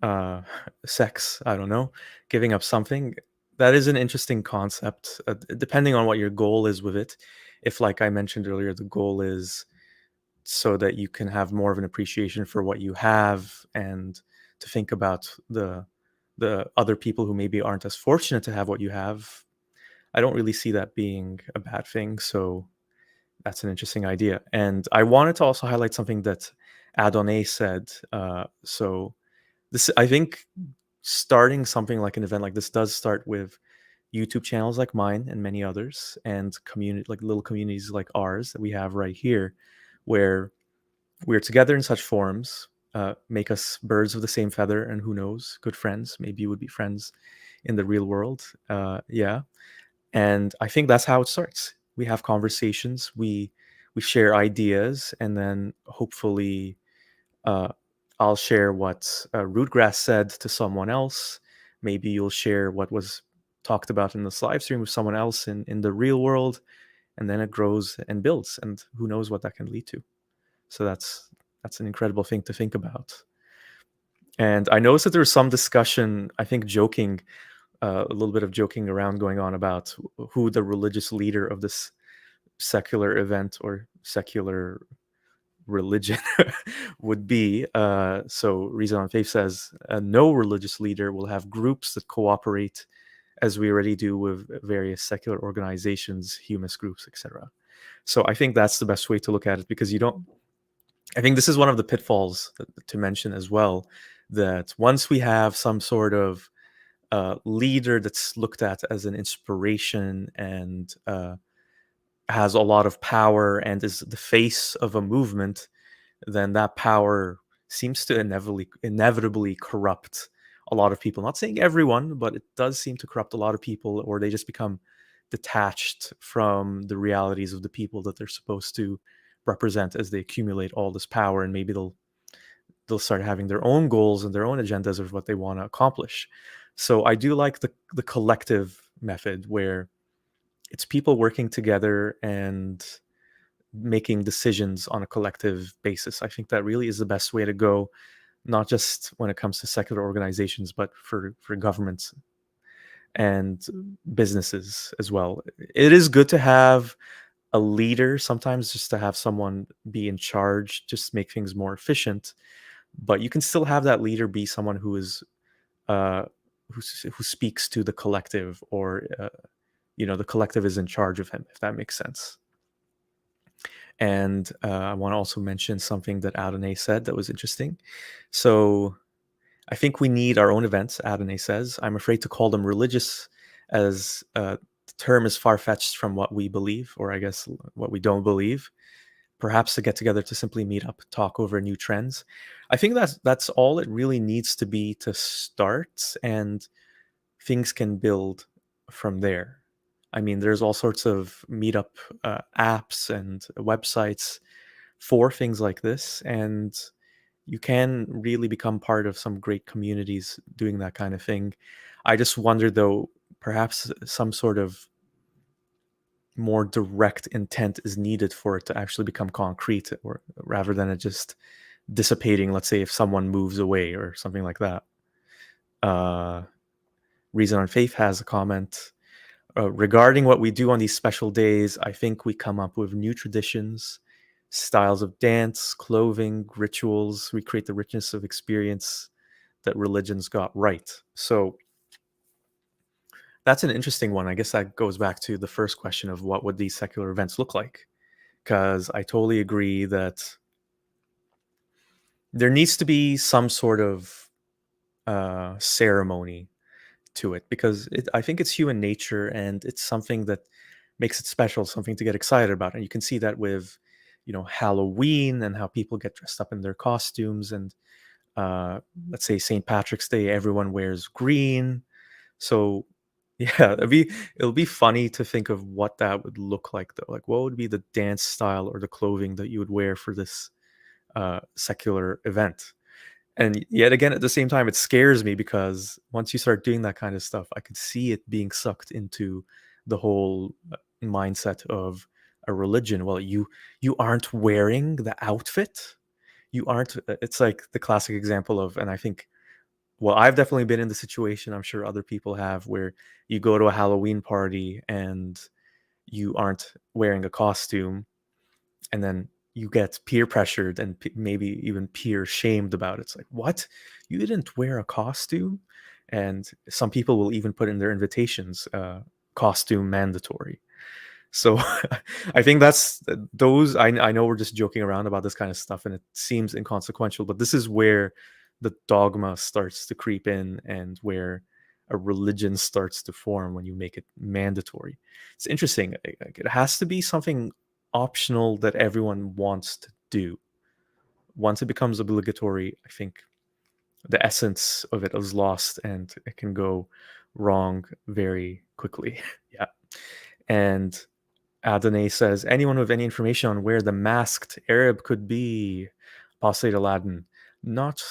uh, sex, I don't know, giving up something. That is an interesting concept, depending on what your goal is with it. If, like I mentioned earlier, the goal is so that you can have more of an appreciation for what you have and to think about the other people who maybe aren't as fortunate to have what you have, I don't really see that being a bad thing. So that's an interesting idea. And I wanted to also highlight something that Adonai said. So this, I think, starting something like an event like this does start with YouTube channels like mine and many others, and community like little communities like ours that we have right here, where we're together in such forums, make us birds of the same feather, and who knows, good friends. Maybe you would be friends in the real world. Yeah, and I think that's how it starts. We have conversations, we share ideas, and then hopefully, uh, I'll share what Rootgrass said to someone else. Maybe you'll share what was talked about in this live stream with someone else in the real world, and then it grows and builds, and who knows what that can lead to. So that's an incredible thing to think about. And I noticed that there was some discussion, I think joking, a little bit of joking around going on about who the religious leader of this secular event or secular religion would be. So Reason on Faith says no religious leader will have groups that cooperate as we already do with various secular organizations, humanist groups, etc. So I think that's the best way to look at it, because you don't, I think this is one of the pitfalls to mention as well, that once we have some sort of leader that's looked at as an inspiration and has a lot of power and is the face of a movement, then that power seems to inevitably corrupt a lot of people. Not saying everyone, but it does seem to corrupt a lot of people, or they just become detached from the realities of the people that they're supposed to represent as they accumulate all this power, and maybe they'll start having their own goals and their own agendas of what they want to accomplish. So I do like the collective method, where it's people working together and making decisions on a collective basis. I think that really is the best way to go, not just when it comes to secular organizations, but for governments and businesses as well. It is good to have a leader sometimes, just to have someone be in charge, just make things more efficient. But you can still have that leader be someone who is uh, who speaks to the collective, or the collective is in charge of him, if that makes sense. And I want to also mention something that Adonai said that was interesting. So I think we need our own events, Adonai says. I'm afraid to call them religious, as the term is far-fetched from what we believe, or I guess what we don't believe. Perhaps to get together to simply meet up, talk over new trends. I think that's all it really needs to be to start, and things can build from there. I mean, there's all sorts of meetup apps and websites for things like this, and you can really become part of some great communities doing that kind of thing. I just wonder, though, perhaps some sort of more direct intent is needed for it to actually become concrete, or rather than it just dissipating, let's say if someone moves away or something like that. uh Reason on Faith has a comment regarding what we do on these special days. I think we come up with new traditions, styles of dance, clothing, rituals. We create the richness of experience that religions got right. So that's an interesting one. I guess that goes back to the first question of what would these secular events look like? Because I totally agree that there needs to be some sort of ceremony to it, because I think it's human nature, and it's something that makes it special, something to get excited about. And you can see that with, Halloween, and how people get dressed up in their costumes. And let's say St. Patrick's Day, everyone wears green. So Yeah, it'll be funny to think of what that would look like though. Like what would be the dance style or the clothing that you would wear for this secular event? And yet again, at the same time, it scares me because once you start doing that kind of stuff, I could see it being sucked into the whole mindset of a religion. Well, you aren't wearing the outfit. You aren't. It's like the classic example of, and I think, well, I've definitely been in the situation. I'm sure other people have, where you go to a Halloween party and you aren't wearing a costume, and then you get peer pressured and maybe even peer shamed about it. It's like, what? You didn't wear a costume? And some people will even put in their invitations, costume mandatory. So I think that's those. I know we're just joking around about this kind of stuff and it seems inconsequential, but this is where the dogma starts to creep in and where a religion starts to form when you make it mandatory. It's interesting. It has to be something optional that everyone wants to do. Once it becomes obligatory, I think the essence of it is lost and it can go wrong very quickly. Yeah. And Adonai says, anyone with any information on where the masked Arab could be? Apostate Aladdin. Not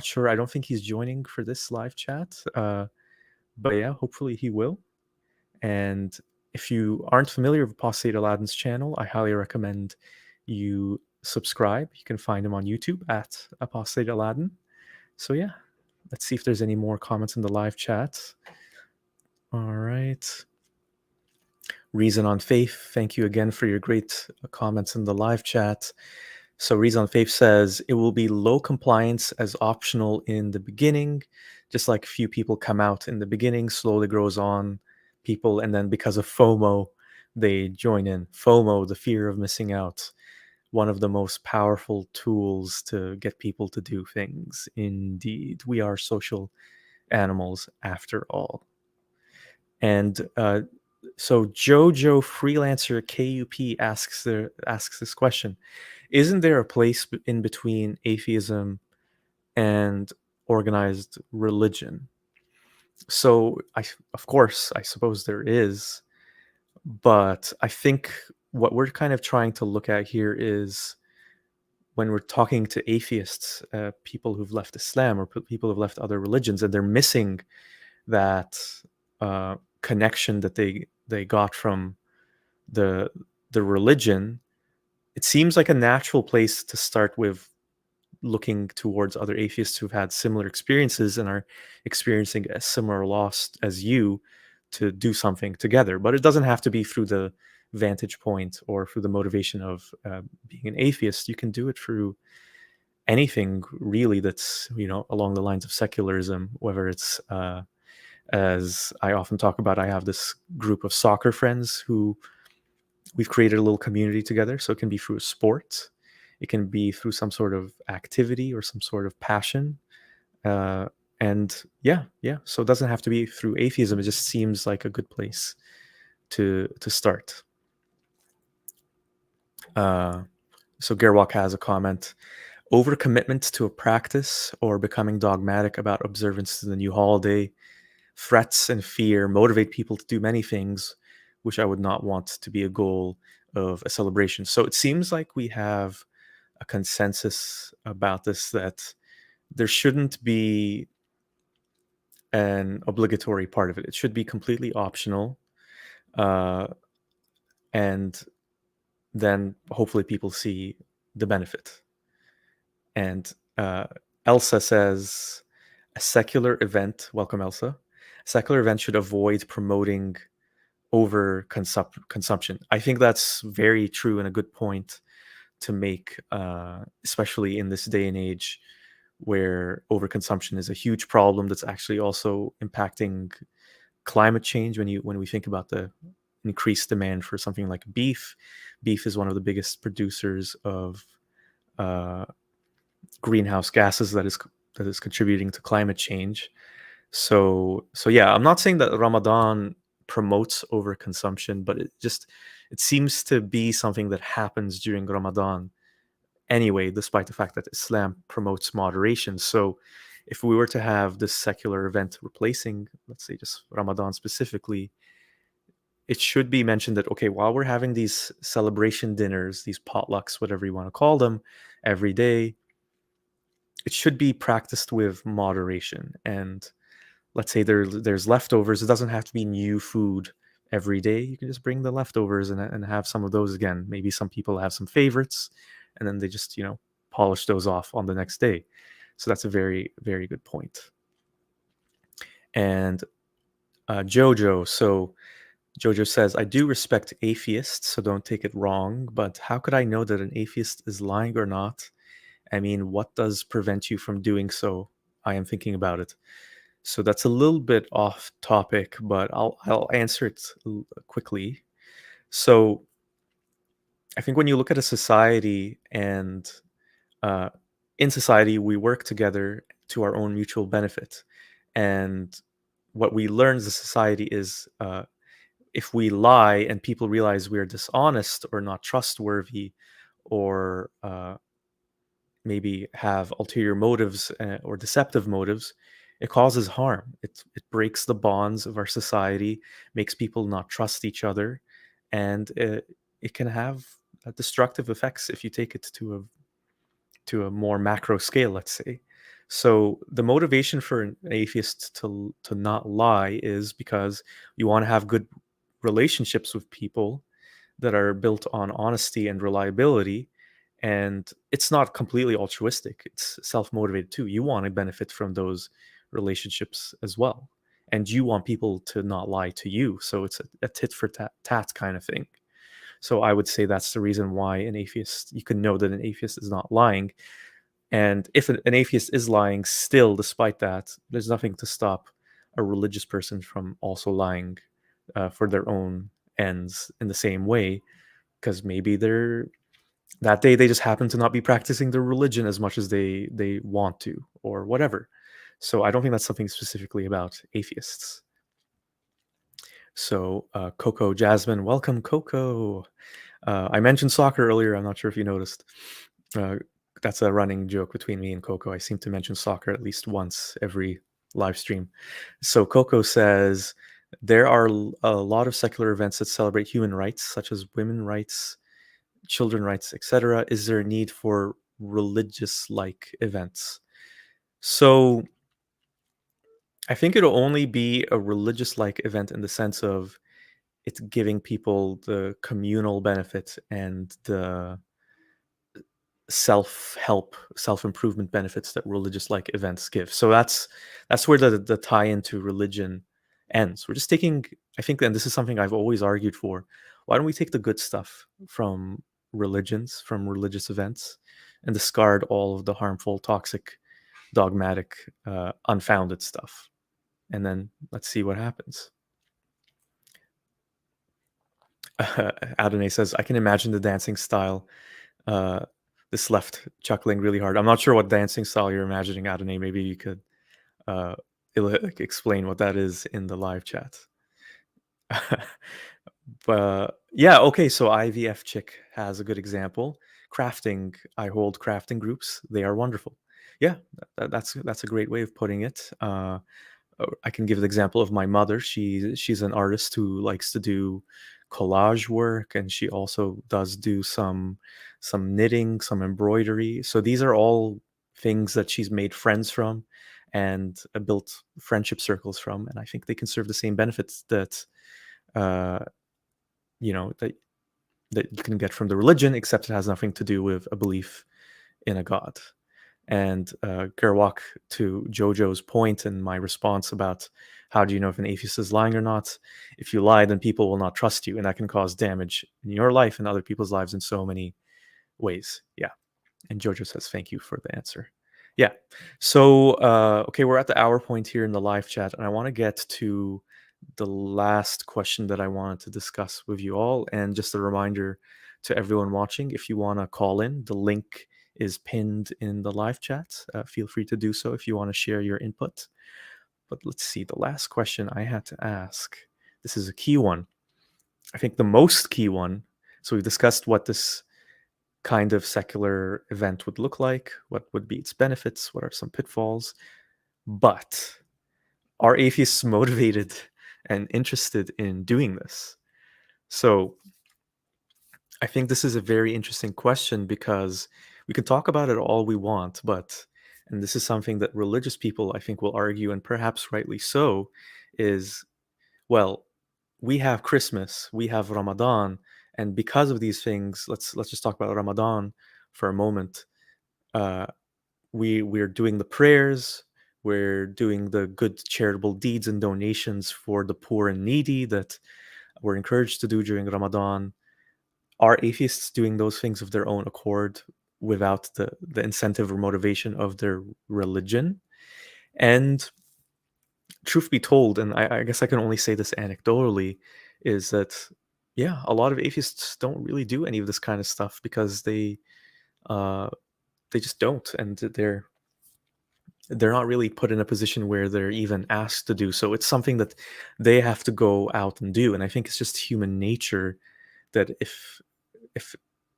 sure. I don't think he's joining for this live chat. But yeah, hopefully he will. And if you aren't familiar with Apostate Aladdin's channel, I highly recommend you subscribe. You can find him on YouTube at Apostate Aladdin. So yeah, let's see if there's any more comments in the live chat. All right. Reason on Faith, thank you again for your great comments in the live chat. So Reason on Faith says it will be low compliance as optional in the beginning, just like few people come out in the beginning, slowly grows on people, and then because of FOMO, they join in. FOMO, the fear of missing out, one of the most powerful tools to get people to do things. Indeed, we are social animals after all. And so Jojo Freelancer KUP asks this question: isn't there a place in between atheism and organized religion? So of course, I suppose there is, but I think what we're kind of trying to look at here is when we're talking to atheists, people who've left Islam or people who've left other religions, and they're missing that connection that they got from the religion. It seems like a natural place to start with looking towards other atheists who've had similar experiences and are experiencing a similar loss as you, to do something together. But it doesn't have to be through the vantage point or through the motivation of being an atheist. You can do it through anything really that's, along the lines of secularism, whether it's as I often talk about, I have this group of soccer friends who we've created a little community together. So it can be through a sport, it can be through some sort of activity or some sort of passion. And yeah. So it doesn't have to be through atheism. It just seems like a good place to start. So Gerwalk has a comment: overcommitment to a practice or becoming dogmatic about observance to the new holiday. Threats and fear motivate people to do many things, which I would not want to be a goal of a celebration. So it seems like we have a consensus about this, that there shouldn't be an obligatory part of it. It should be completely optional. And then hopefully people see the benefit. And Elsa says, a secular event, welcome Elsa, a secular event should avoid promoting over consumption. I think that's very true and a good point to make, especially in this day and age where overconsumption is a huge problem that's actually also impacting climate change. When we think about the increased demand for something like beef is one of the biggest producers of greenhouse gases that is contributing to climate change. So yeah, I'm not saying that Ramadan promotes overconsumption, but it seems to be something that happens during Ramadan anyway, despite the fact that Islam promotes moderation. So if we were to have this secular event replacing, let's say, just Ramadan specifically, it should be mentioned that, okay, while we're having these celebration dinners, these potlucks, whatever you want to call them, every day, it should be practiced with moderation. And let's say there's leftovers. It doesn't have to be new food every day. You can just bring the leftovers and have some of those again. Maybe some people have some favorites, and then they just polish those off on the next day. So that's a very, very good point. And Jojo, so Jojo says, I do respect atheists, so don't take it wrong, but how could I know that an atheist is lying or not? I mean, what does prevent you from doing so? I am thinking about it. So that's a little bit off topic, but I'll answer it quickly. So I think when you look at a society, and uh, in society we work together to our own mutual benefit, and what we learn as a society is, if we lie and people realize we're dishonest or not trustworthy, or maybe have ulterior motives, or deceptive motives, it causes harm. It breaks the bonds of our society, makes people not trust each other, and it can have destructive effects if you take it to a more macro scale, let's say. So the motivation for an atheist to not lie is because you want to have good relationships with people that are built on honesty and reliability. And it's not completely altruistic, it's self-motivated too. You want to benefit from those relationships as well, and you want people to not lie to you, so it's a tit for tat kind of thing. So I would say that's the reason why an atheist, you can know that an atheist is not lying. And if an atheist is lying still, despite that, there's nothing to stop a religious person from also lying for their own ends in the same way, because maybe they're that day they just happen to not be practicing their religion as much as they want to, or whatever. So I don't think that's something specifically about atheists. So Coco Jasmine, welcome, Coco. I mentioned soccer earlier. I'm not sure if you noticed. Uh, that's a running joke between me and Coco. I seem to mention soccer at least once every live stream. So Coco says, there are a lot of secular events that celebrate human rights, such as women's rights, children rights, etc. Is there a need for religious-like events? So I think it'll only be a religious-like event in the sense of it's giving people the communal benefit and the self-help, self-improvement benefits that religious-like events give. So that's where the tie into religion ends. We're just taking, I think, and this is something I've always argued for, why don't we take the good stuff from religions, from religious events, and discard all of the harmful, toxic, dogmatic, unfounded stuff, and then let's see what happens. Adonai says, I can imagine the dancing style. This left chuckling really hard. I'm not sure what dancing style you're imagining, Adonai. Maybe you could uh, explain what that is in the live chat. But yeah, okay. So IVF Chick has a good example. Crafting. I hold crafting groups. They are wonderful. Yeah, that's a great way of putting it. I can give the example of my mother. She's an artist who likes to do collage work, and she also does do some knitting, some embroidery. So these are all things that she's made friends from, and built friendship circles from. And I think they can serve the same benefits that uh, that you can get from the religion, except it has nothing to do with a belief in a god. And Gerwak, to Jojo's point and my response about how do you know if an atheist is lying or not? If you lie, then people will not trust you, and that can cause damage in your life and other people's lives in so many ways. Yeah. And Jojo says, thank you for the answer. Yeah. So, okay, we're at the hour point here in the live chat, and I want to get to the last question that I wanted to discuss with you all. And just a reminder to everyone watching, if you want to call in, the link is pinned in the live chat. Feel free to do so if you want to share your input. But let's see, the last question I had to ask. This is a key one. I think the most key one. So we've discussed what this kind of secular event would look like, what would be its benefits, what are some pitfalls. But are atheists motivated and interested in doing this? So I think this is a very interesting question because we can talk about it all we want, but, and this is something that religious people I think will argue, and perhaps rightly so, is, well, we have Christmas, we have Ramadan, and because of these things, let's just talk about Ramadan for a moment. Uh, we're doing the prayers, we're doing the good charitable deeds and donations for the poor and needy that we're encouraged to do during Ramadan. Are atheists doing those things of their own accord without the incentive or motivation of their religion? And truth be told, and I guess I can only say this anecdotally, is that yeah, a lot of atheists don't really do any of this kind of stuff because uh, they just don't, and they're not really put in a position where they're even asked to do so. It's something that they have to go out and do, and I think it's just human nature that if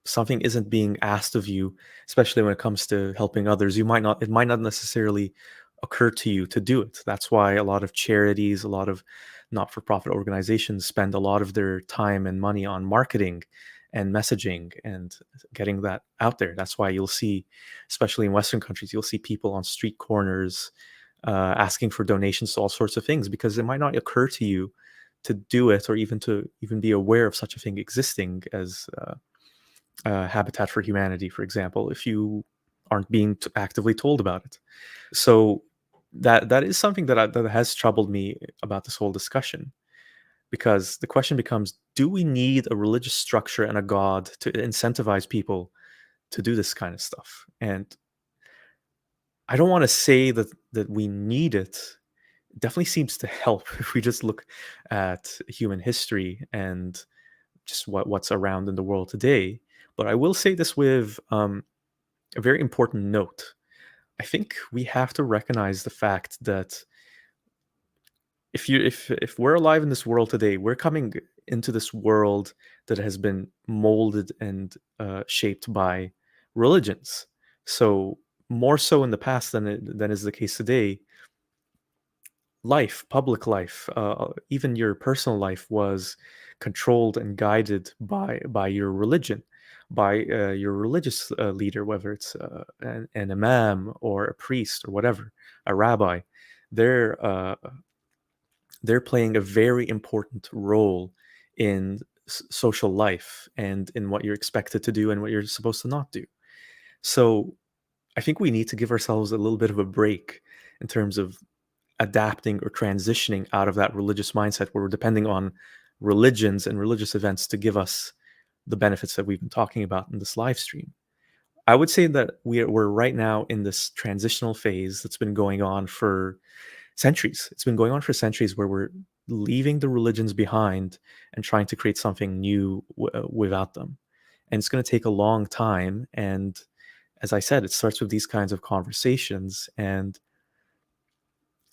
something isn't being asked of you, especially when it comes to helping others, it might not necessarily occur to you to do it. That's why a lot of charities, a lot of not-for-profit organizations spend a lot of their time and money on marketing and messaging and getting that out there. That's why you'll see, especially in Western countries, you'll see people on street corners asking for donations to all sorts of things because it might not occur to you to do it or even to even be aware of such a thing existing as Habitat for Humanity, for example, if you aren't being actively told about it. So that is something that has troubled me about this whole discussion, because the question becomes: do we need a religious structure and a god to incentivize people to do this kind of stuff? And I don't want to say that we need it. It definitely seems to help if we just look at human history and just what's around in the world today. But I will say this with a very important note. I think we have to recognize the fact that if we're alive in this world today, we're coming into this world that has been molded and shaped by religions. So more so in the past than is the case today, public life, even your personal life was controlled and guided by your religion, by your religious leader, whether it's an imam or a priest or whatever, a rabbi. They're they're playing a very important role in social life and in what you're expected to do and what you're supposed to not do. So I think we need to give ourselves a little bit of a break in terms of adapting or transitioning out of that religious mindset where we're depending on religions and religious events to give us the benefits that we've been talking about in this live stream. I would say that we're right now in this transitional phase that's been going on for centuries. It's been going on for centuries where we're leaving the religions behind and trying to create something new without them. And it's going to take a long time. And as I said, it starts with these kinds of conversations. And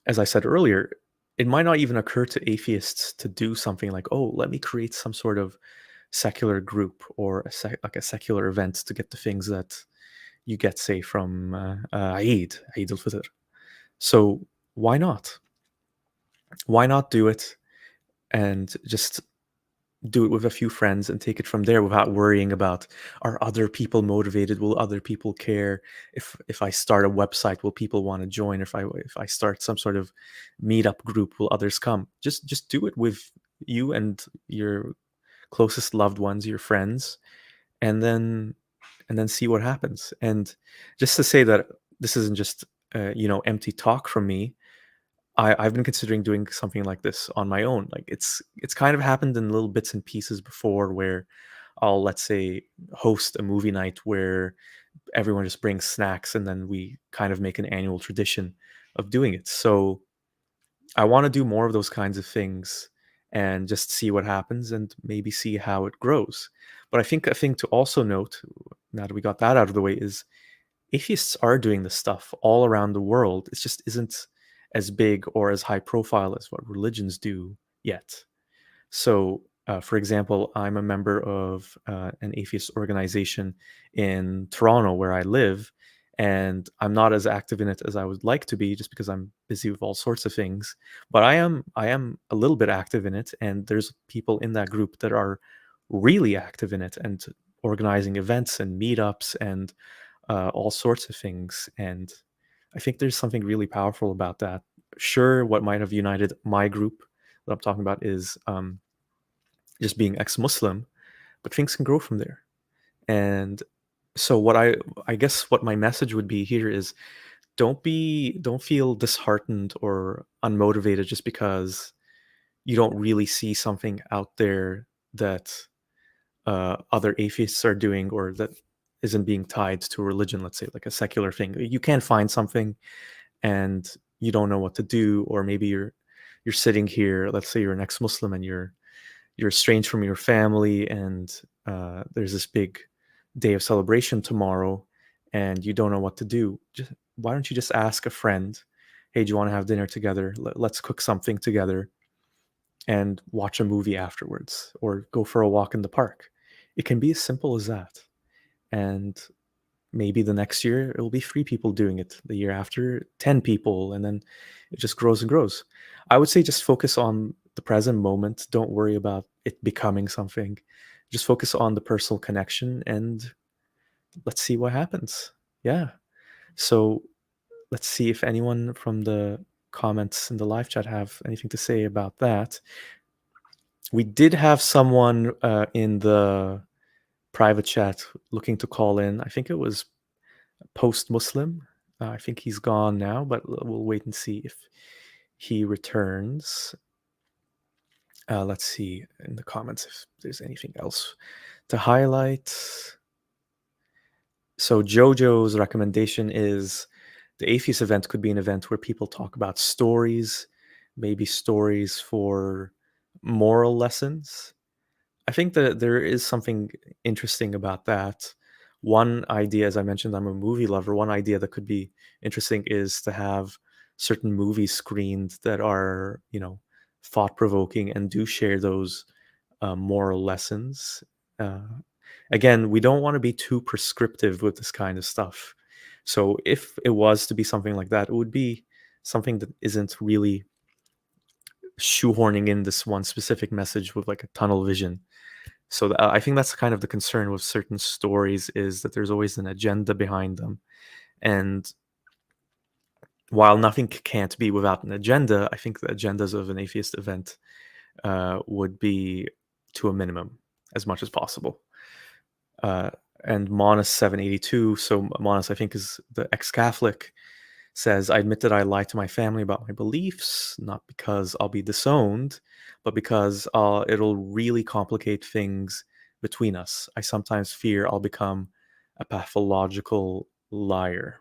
as I said earlier, it might not even occur to atheists to do something like, oh, let me create some sort of secular group or like a secular event to get the things that you get, say, from Eid al-Fitr. So why not? Why not do it and just do it with a few friends and take it from there without worrying about, are other people motivated, will other people care, if I start a website, will people want to join, if I start some sort of meetup group, will others come? Just do it with you and your closest loved ones, your friends, and then see what happens. And just to say that this isn't just empty talk from me. I've been considering doing something like this on my own. Like it's kind of happened in little bits and pieces before, where I'll, let's say, host a movie night where everyone just brings snacks and then we kind of make an annual tradition of doing it. So I want to do more of those kinds of things and just see what happens and maybe see how it grows. But I think a thing to also note, now that we got that out of the way, is atheists are doing this stuff all around the world. It just isn't as big or as high profile as what religions do yet. So, for example, I'm a member of an atheist organization in Toronto where I live, and I'm not as active in it as I would like to be just because I'm busy with all sorts of things. But I am a little bit active in it, and there's people in that group that are really active in it and organizing events and meetups and all sorts of things. And I think there's something really powerful about that. Sure, what might have united my group that I'm talking about is just being ex-Muslim, but things can grow from there. And so what I guess what my message would be here is don't feel disheartened or unmotivated just because you don't really see something out there that other atheists are doing, or that isn't being tied to religion, let's say like a secular thing. You can find something and you don't know what to do, or maybe you're sitting here, let's say you're an ex-Muslim and you're estranged from your family, and there's this big day of celebration tomorrow, and you don't know what to do. Just, why don't you just ask a friend, hey, do you want to have dinner together? Let's cook something together and watch a movie afterwards, or go for a walk in the park. It can be as simple as that. And maybe the next year it will be 3 people doing it, the year after 10 people, and then it just grows and grows. I would say just focus on the present moment. Don't worry about it becoming something. Just focus on the personal connection, and let's see what happens. Yeah. So let's see if anyone from the comments in the live chat have anything to say about that. We did have someone in the private chat looking to call in. I think it was post Muslim. I think he's gone now, but we'll wait and see if he returns. Let's see in the comments if there's anything else to highlight. So Jojo's recommendation is the Atheist event could be an event where people talk about stories, maybe stories for moral lessons. I think that there is something interesting about that. One idea, as I mentioned, I'm a movie lover. One idea that could be interesting is to have certain movies screened that are, thought provoking and do share those moral lessons. Uh, Again, we don't want to be too prescriptive with this kind of stuff. So if it was to be something like that, it would be something that isn't really shoehorning in this one specific message with like a tunnel vision. So I think that's kind of the concern with certain stories, is that there's always an agenda behind them. And while nothing can't be without an agenda, I think the agendas of an atheist event would be to a minimum as much as possible. And Monas782, so Monas, I think, is the ex-Catholic, says, I admit that I lie to my family about my beliefs, not because I'll be disowned, but because it'll really complicate things between us. I sometimes fear I'll become a pathological liar.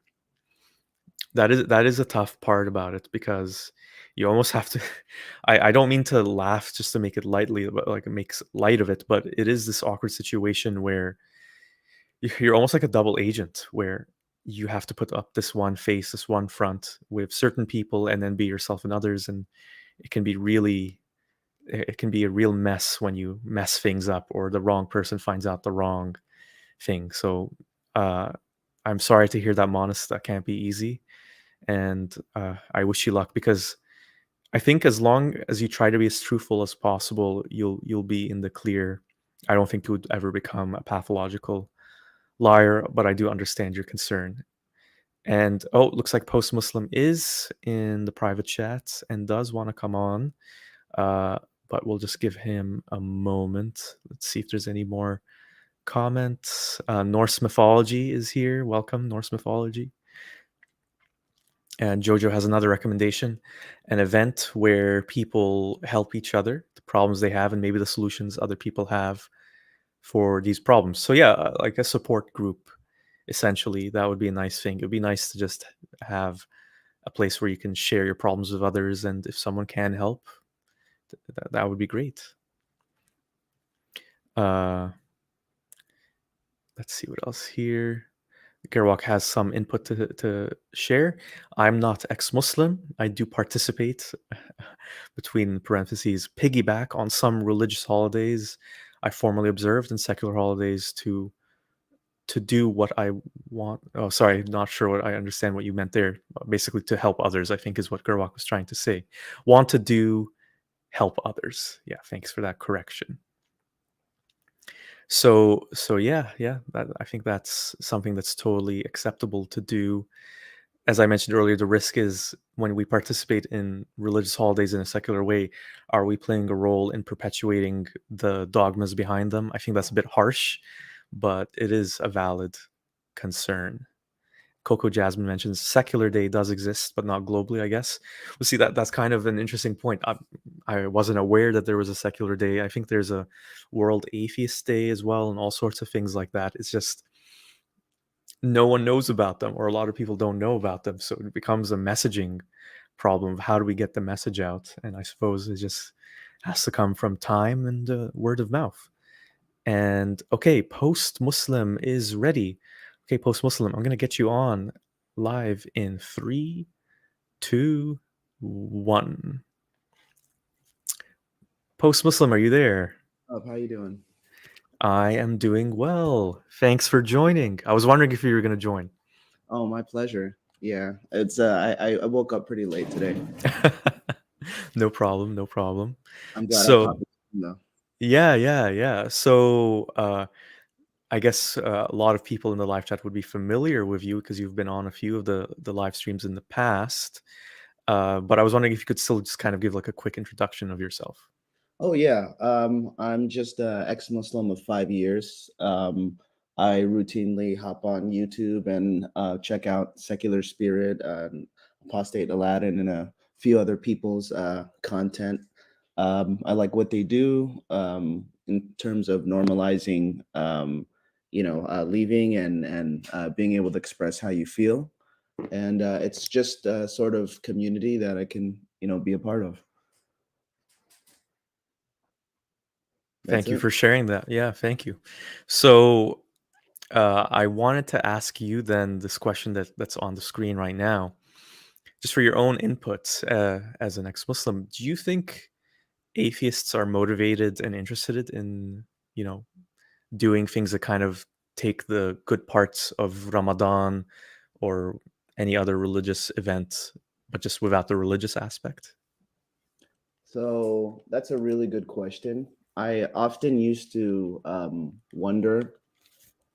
That is a tough part about it, because you almost have to I don't mean to laugh just to make it lightly, but like it makes light of it, but it is this awkward situation where you're almost like a double agent, where you have to put up this one face, this one front with certain people, and then be yourself in others. And it can be really, it can be a real mess when you mess things up, or the wrong person finds out the wrong thing. So uh, I'm sorry to hear that, Monis. That can't be easy. And I wish you luck, because I think as long as you try to be as truthful as possible, you'll be in the clear. I don't think you would ever become a pathological liar, but I do understand your concern. And oh, looks like Post Muslim is in the private chat and does want to come on. Uh, but we'll just give him a moment. Let's see if there's any more comments. Norse mythology is here. Welcome, Norse mythology. And Jojo has another recommendation, an event where people help each other, the problems they have, and maybe the solutions other people have for these problems. So yeah, like a support group, essentially. That would be a nice thing. It would be nice to just have a place where you can share your problems with others, and if someone can help, that would be great. Uh, let's see what else here. Gerwalk has some input to share. I'm not ex-Muslim. I do participate, between parentheses, piggyback on some religious holidays I formerly observed, and secular holidays to do what I want. Oh, sorry, not sure what I understand what you meant there. Basically, to help others, I think is what Gerwak was trying to say. Want to do, help others. Yeah, thanks for that correction. So yeah, I think that's something that's totally acceptable to do. As I mentioned earlier, the risk is when we participate in religious holidays in a secular way, are we playing a role in perpetuating the dogmas behind them? I think that's a bit harsh, but it is a valid concern. Coco Jasmine mentions secular day does exist, but not globally, I guess. Well, see, that's kind of an interesting point. I wasn't aware that there was a secular day. I think there's a World Atheist Day as well, and all sorts of things like that. It's just no one knows about them, or a lot of people don't know about them. So it becomes a messaging problem of how do we get the message out? And I suppose it just has to come from time and word of mouth. And okay, Post Muslim is ready. Okay, Post Muslim, I'm going to get you on live in 3, 2, 1. Post Muslim, are you there? How you doing? I am doing well. Thanks for joining. I was wondering if you were going to join. Oh, my pleasure. Yeah, it's I woke up pretty late today. No problem, no problem. I'm glad I So, popped in though. yeah. So, I guess a lot of people in the live chat would be familiar with you because you've been on a few of the live streams in the past. But I was wondering if you could still just kind of give like a quick introduction of yourself. Oh yeah, I'm just a ex-Muslim of 5 years. I routinely hop on YouTube and check out Secular Spirit, Apostate Aladdin, and a few other people's content. I like what they do in terms of normalizing, leaving and being able to express how you feel, and it's just a sort of community that I can, be a part of. That's Thank you it. for sharing that. Yeah, thank you. So I wanted to ask you then this question that's on the screen right now, just for your own input as an ex-Muslim. Do you think atheists are motivated and interested in, you know, doing things that kind of take the good parts of Ramadan or any other religious event, but just without the religious aspect? So that's a really good question. I often used to wonder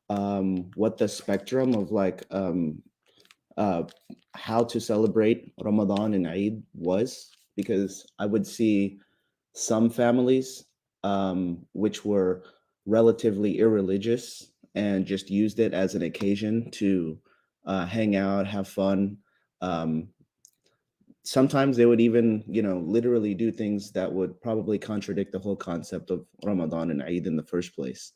what the spectrum of uh, how to celebrate Ramadan and Eid was, because I would see some families which were relatively irreligious and just used it as an occasion to hang out, have fun. Um, Sometimes they would even, literally do things that would probably contradict the whole concept of Ramadan and Eid in the first place.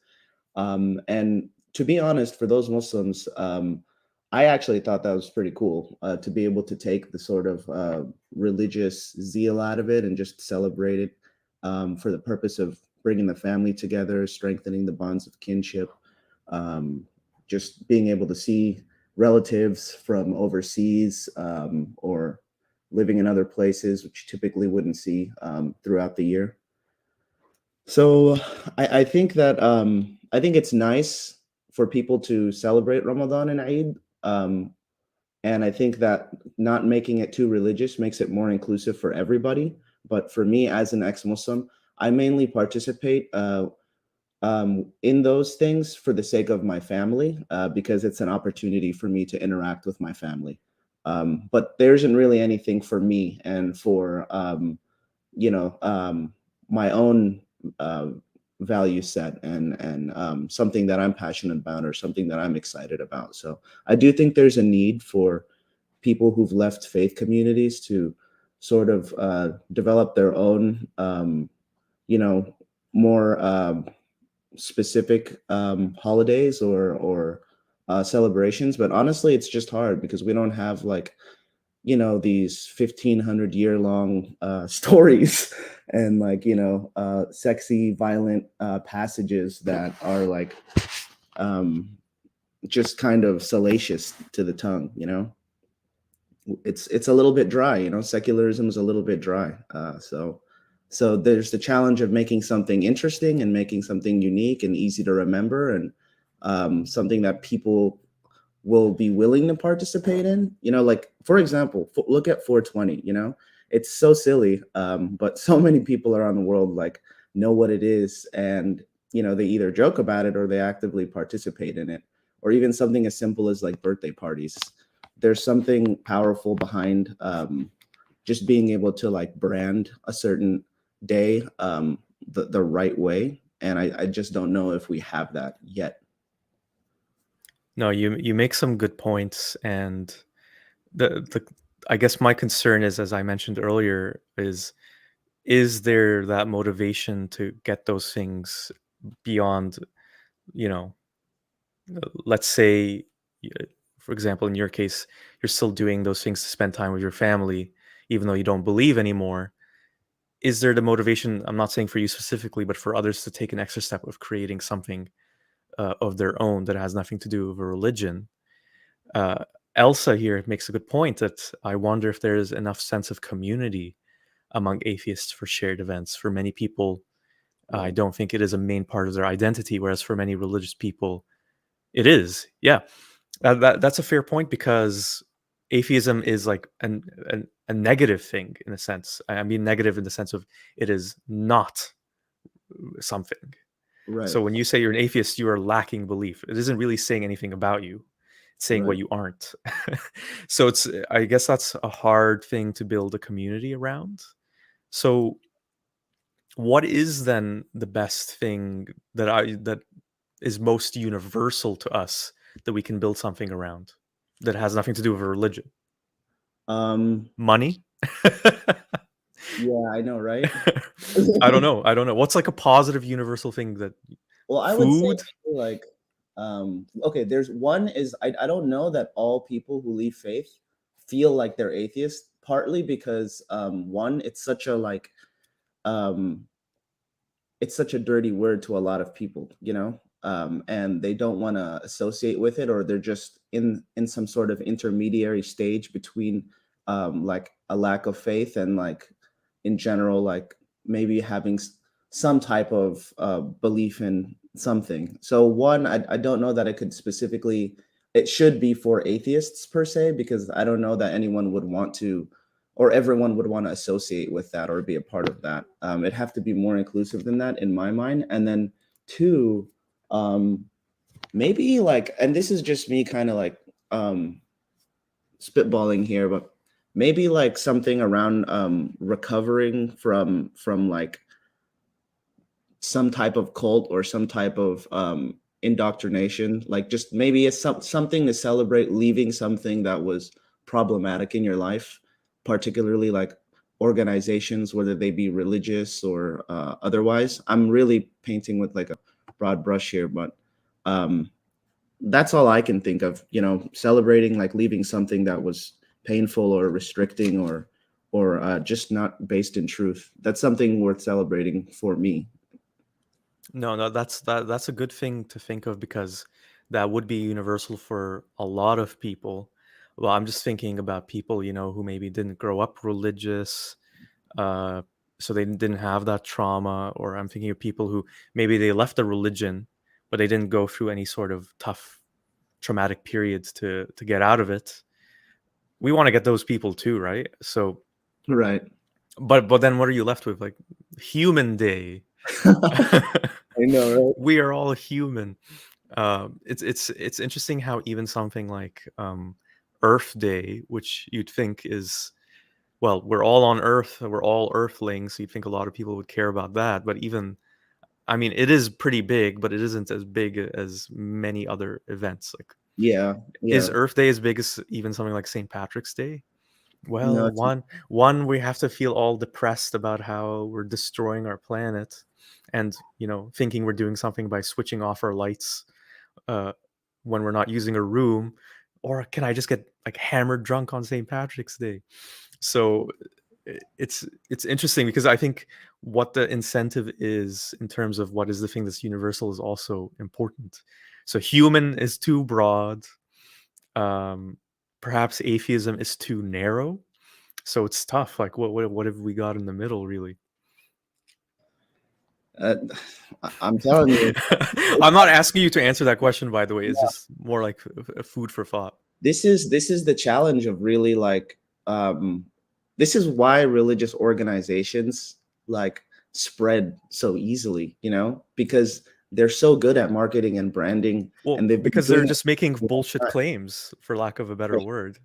And to be honest, for those Muslims, I actually thought that was pretty cool to be able to take the sort of religious zeal out of it and just celebrate it for the purpose of bringing the family together, strengthening the bonds of kinship, um, just being able to see relatives from overseas or living in other places, which you typically wouldn't see throughout the year. So I think that I think it's nice for people to celebrate Ramadan and Eid. And I think that not making it too religious makes it more inclusive for everybody. But for me, as an ex-Muslim, I mainly participate in those things for the sake of my family, because it's an opportunity for me to interact with my family. But there isn't really anything for me and for you know um, my own uh, value set and something that I'm passionate about or something that I'm excited about. So I do think there's a need for people who've left faith communities to sort of develop their own, you know, more specific holidays or celebrations. But honestly, it's just hard because we don't have like, these 1,500-year long stories and like, sexy, violent passages that are like um, just kind of salacious to the tongue. It's a little bit dry. Secularism is a little bit dry. So there's the challenge of making something interesting and making something unique and easy to remember, and something that people will be willing to participate in. Like, for example, look at 420. It's so silly, but so many people around the world like know what it is, and they either joke about it or they actively participate in it. Or even something as simple as like birthday parties. There's something powerful behind just being able to like brand a certain day the right way, and I just don't know if we have that yet. No, you make some good points, and the I guess my concern is, as I mentioned earlier, is there that motivation to get those things beyond, you know, let's say, for example, in your case, you're still doing those things to spend time with your family, even though you don't believe anymore. Is there the motivation? I'm not saying for you specifically, but for others to take an extra step of creating something of their own that has nothing to do with a religion. uh, Elsa here makes a good point that I wonder if there is enough sense of community among atheists for shared events. For many people, I Right. don't think it is a main part of their identity, whereas for many religious people, it is. Yeah, that's a fair point, because atheism is like a negative thing in a sense. I mean, negative in the sense of it is not something. Right. So when you say you're an atheist, you are lacking belief. It isn't really saying anything about you. It's saying what Right. you aren't. So I guess that's a hard thing to build a community around. So what is then the best thing that is most universal to us that we can build something around that has nothing to do with a religion? um Money? yeah, I know, right? I don't know. I don't know. What's like a positive universal thing that Well, I would say food? maybe like okay, there's one is I don't know that all people who leave faith feel like they're atheists, partly because one, um it's such a dirty word to a lot of people, and they don't want to associate with it, or they're just in some sort of intermediary stage between like a lack of faith and like in general, like maybe having some type of belief in something. So one, I don't know that it could specifically, it should be for atheists per se, because I don't know that anyone would want to, or everyone would want to associate with that or be a part of that. It'd have to be more inclusive than that in my mind. And then two, um, maybe like, and this is just me kind of like spitballing here, but maybe like something around recovering from like some type of cult or some type of indoctrination, like just maybe it's something to celebrate leaving something that was problematic in your life, particularly like organizations, whether they be religious or otherwise. I'm really painting with like a broad brush here, but um, that's all I can think of, celebrating like leaving something that was painful or restricting or just not based in truth. That's something worth celebrating for me. No, no, that's a good thing to think of, because that would be universal for a lot of people. Well, I'm just thinking about people, who maybe didn't grow up religious, uh, so they didn't have that trauma. Or I'm thinking of people who maybe they left the religion, but they didn't go through any sort of tough, traumatic periods to get out of it. We want to get those people too, right? So, Right. but then what are you left with? Like Human Day. I know, right? We are all human. It's interesting how even something like Earth Day, which you'd think is, well, we're all on Earth, we're all Earthlings, so you'd think a lot of people would care about that. But even, I mean, it is pretty big, but it isn't as big as many other events. Like, Yeah, is yeah. Earth Day as big as even something like St. Patrick's Day? No, Well, one we have to feel all depressed about how we're destroying our planet, and thinking we're doing something by switching off our lights uh, when we're not using a room. Or can I just get like hammered drunk on St. Patrick's Day? So it's interesting, because I think what the incentive is in terms of what is the thing that's universal is also important. So human is too broad. Um, Perhaps atheism is too narrow. So it's tough. Like what have we got in the middle, really? Uh, I'm telling you, I'm not asking you to answer that question, by the way. It's just more like food for thought. this is the challenge of really like this is why religious organizations like spread so easily, because they're so good at marketing and branding, Well, and they've been because they're doing it just making for a long bullshit time. claims, for lack of a better word,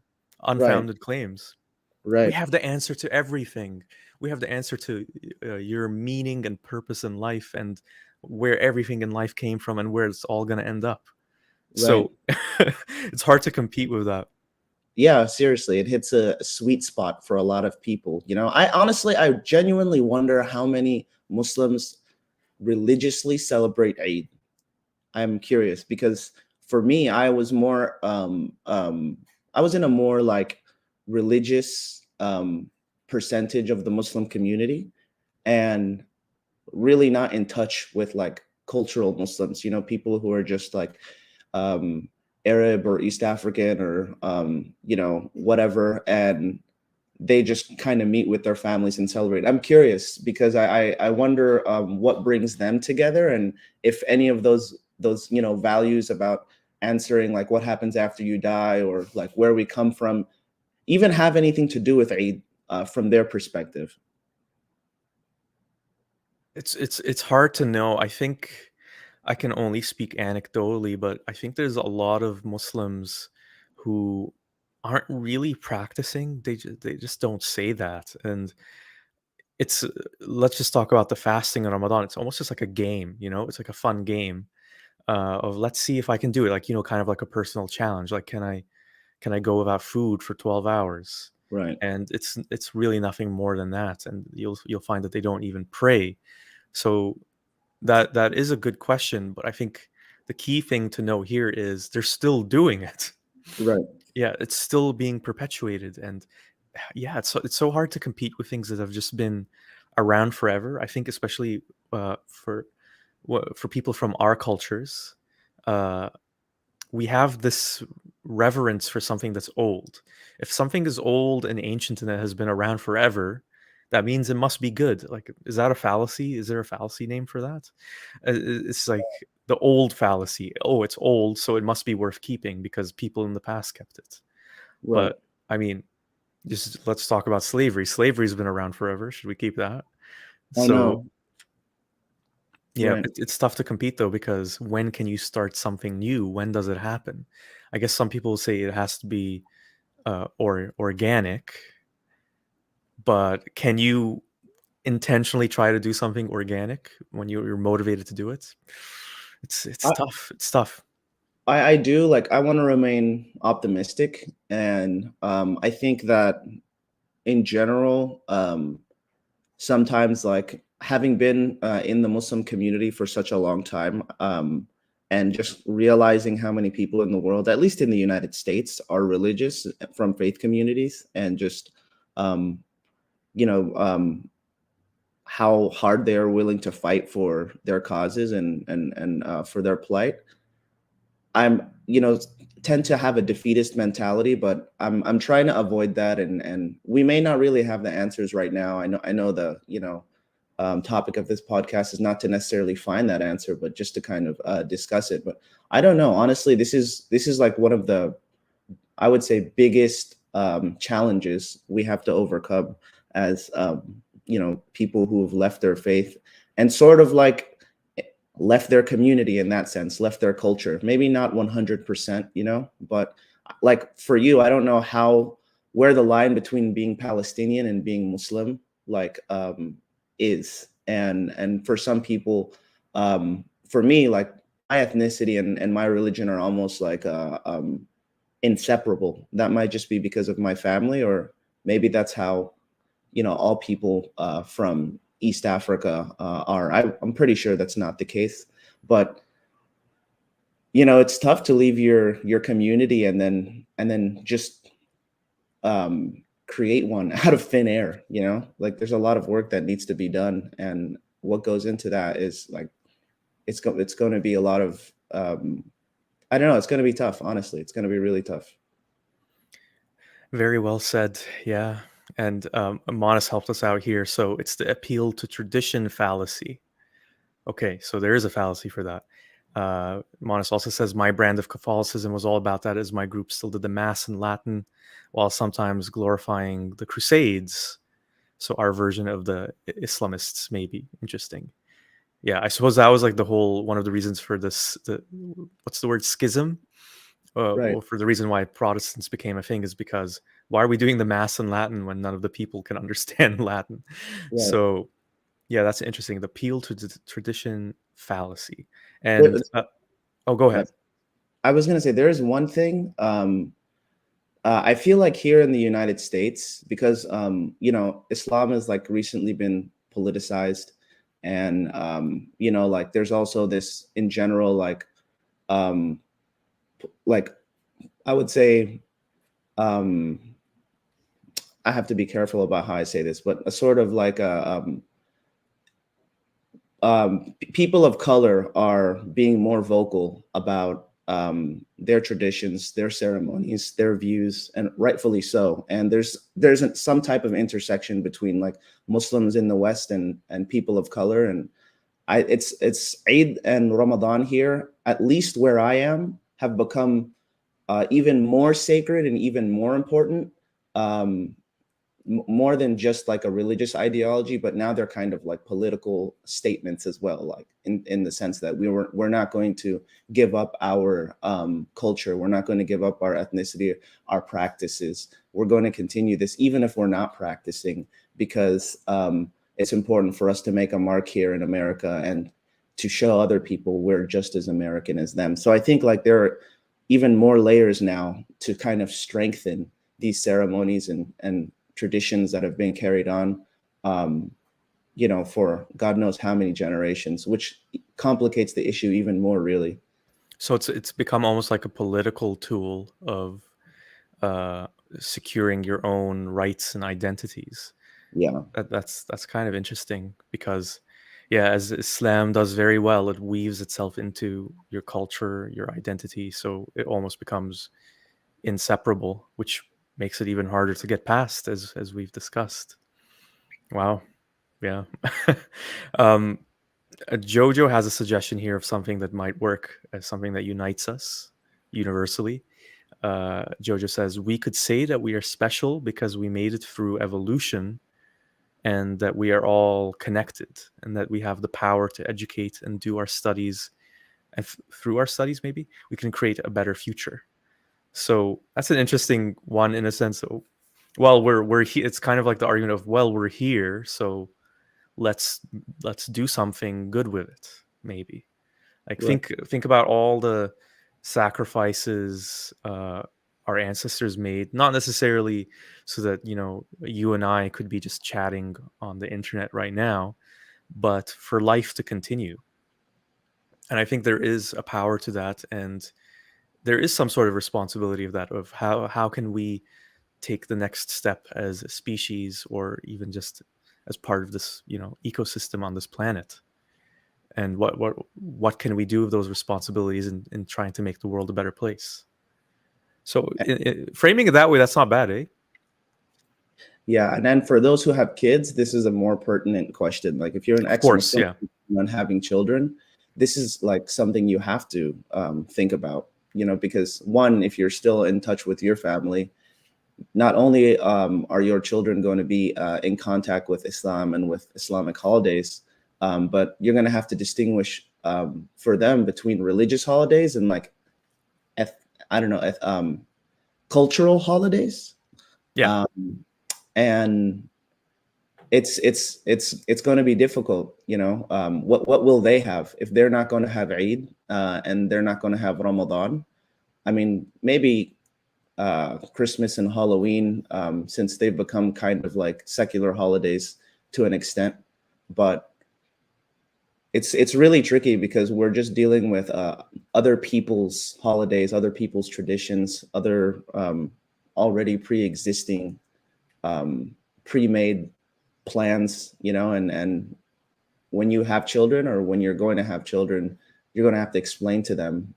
Right, unfounded claims. We right, have the answer to everything. We have the answer to your meaning and purpose in life, and where everything in life came from, and where it's all going to end up. right. So it's hard to compete with that. Yeah, seriously, it hits a sweet spot for a lot of people. I genuinely wonder how many Muslims religiously celebrate Eid. I'm curious because for me, I was in a more like religious percentage of the Muslim community, and really not in touch with like cultural Muslims, people who are just like um, Arab or East African or whatever, and they just kind of meet with their families and celebrate. I'm curious because I wonder what brings them together, and if any of those values about answering like what happens after you die or like where we come from even have anything to do with Eid from their perspective. It's hard to know. I think I can only speak anecdotally, but I think there's a lot of Muslims who aren't really practicing. They just don't say that. And it's let's just talk about the fasting in Ramadan. It's almost just like a game, It's like a fun game of let's see if I can do it. Like, kind of like a personal challenge. Like, can I go without food for 12 hours? Right. And it's really nothing more than that. And you'll find that they don't even pray. So that is a good question, but I think the key thing to know here is they're still doing it. Right. Yeah, it's still being perpetuated, and yeah, it's so hard to compete with things that have just been around forever. I think especially for people from our cultures, uh, we have this reverence for something that's old. If something is old and ancient and it has been around forever, that means it must be good. Like, is that a fallacy? Is there a fallacy name for that? It's like the old fallacy. Oh, it's old, so it must be worth keeping because people in the past kept it. Right. But I mean, just let's talk about slavery. Slavery's been around forever. Should we keep that? I So know. yeah, Right. it's tough to compete though, because when can you start something new? When does it happen? I guess some people say it has to be or organic, but can you intentionally try to do something organic when you're motivated to do it? It's I, tough. It's tough. I do like I want to remain optimistic, and I think that in general, sometimes like having been in the Muslim community for such a long time, and just realizing how many people in the world, at least in the United States, are religious from faith communities, and just um, you know how hard they are willing to fight for their causes and for their plight. I'm tend to have a defeatist mentality, but I'm trying to avoid that, and we may not really have the answers right now. I know the topic of this podcast is not to necessarily find that answer, but just to kind of discuss it. But I don't know, honestly. This is like one of the, I would say, biggest challenges we have to overcome as people who have left their faith and sort of like left their community in that sense, left their culture. Maybe not 100%, but like for you, I don't know where the line between being Palestinian and being Muslim like is, and for some people, for me, like my ethnicity and my religion are almost like inseparable. That might just be because of my family, or maybe that's how all people from East Africa are. I'm pretty sure that's not the case, but it's tough to leave your community and then just create one out of thin air. Like there's a lot of work that needs to be done, and what goes into that is like it's going to be a lot of I don't know. It's going to be tough. Honestly, it's going to be really tough. Very well said. Yeah. And Monis helped us out here. So it's the appeal to tradition fallacy. Okay, so there is a fallacy for that. Monis also says, my brand of Catholicism was all about that, as my group still did the Mass in Latin, while sometimes glorifying the Crusades. So our version of the Islamists may be interesting. Yeah, I suppose that was like the whole one of the reasons for this. What's the word? Schism. Right. Well, for the reason why Protestants became a thing is because why are we doing the Mass in Latin when none of the people can understand Latin? Right. So yeah, that's interesting. The appeal to the tradition fallacy. There, And oh, go ahead. I was going to say there is one thing. I feel like here in the United States, because Islam has like recently been politicized, and like there's also this in general um, like I would say um, I have to be careful about how I say this, but a sort of like people of color are being more vocal about their traditions, their ceremonies, their views, and rightfully so. And there's some type of intersection between like Muslims in the West and people of color. And it's Eid and Ramadan here, at least where I am, have become even more sacred and even more important. More than just like a religious ideology, but now they're kind of like political statements as well, like in the sense that we're not going to give up our culture, we're not going to give up our ethnicity, our practices, we're going to continue this even if we're not practicing, because it's important for us to make a mark here in America and to show other people we're just as American as them. So I think like there are even more layers now to kind of strengthen these ceremonies and traditions that have been carried on, for God knows how many generations, which complicates the issue even more, really. So it's become almost like a political tool of securing your own rights and identities. Yeah. That's kind of interesting because, yeah, as Islam does very well, it weaves itself into your culture, your identity, so it almost becomes inseparable, which makes it even harder to get past, as we've discussed. Wow. Yeah. um, Jojo has a suggestion here of something that might work as something that unites us universally. Jojo says, we could say that we are special because we made it through evolution, and that we are all connected, and that we have the power to educate and do our studies. And through our studies, maybe we can create a better future. So that's an interesting one in a sense. Well, we're here. It's kind of like the argument of, well, we're here, so let's do something good with it. Maybe like Right. think about all the sacrifices our ancestors made, not necessarily so that you and I could be just chatting on the internet right now, but for life to continue. And I think there is a power to that, and there is some sort of responsibility of that, of how can we take the next step as a species, or even just as part of this ecosystem on this planet, and what can we do with those responsibilities in trying to make the world a better place. So framing it that way, that's not bad, eh? Yeah. And then for those who have kids, this is a more pertinent question. Like if you're an Of course, ex-Muslim yeah. and having children, this is like something you have to think about, because one, if you're still in touch with your family, not only are your children going to be in contact with Islam and with Islamic holidays, but you're going to have to distinguish for them between religious holidays and like, I don't know, cultural holidays. Yeah. And it's going to be difficult. What will they have if they're not going to have Eid and they're not going to have Ramadan? I mean, maybe Christmas and Halloween, since they've become kind of like secular holidays to an extent, but it's really tricky because we're just dealing with other people's holidays, other people's traditions, other already pre-existing, pre-made plans, and when you have children, or when you're going to have children, you're going to have to explain to them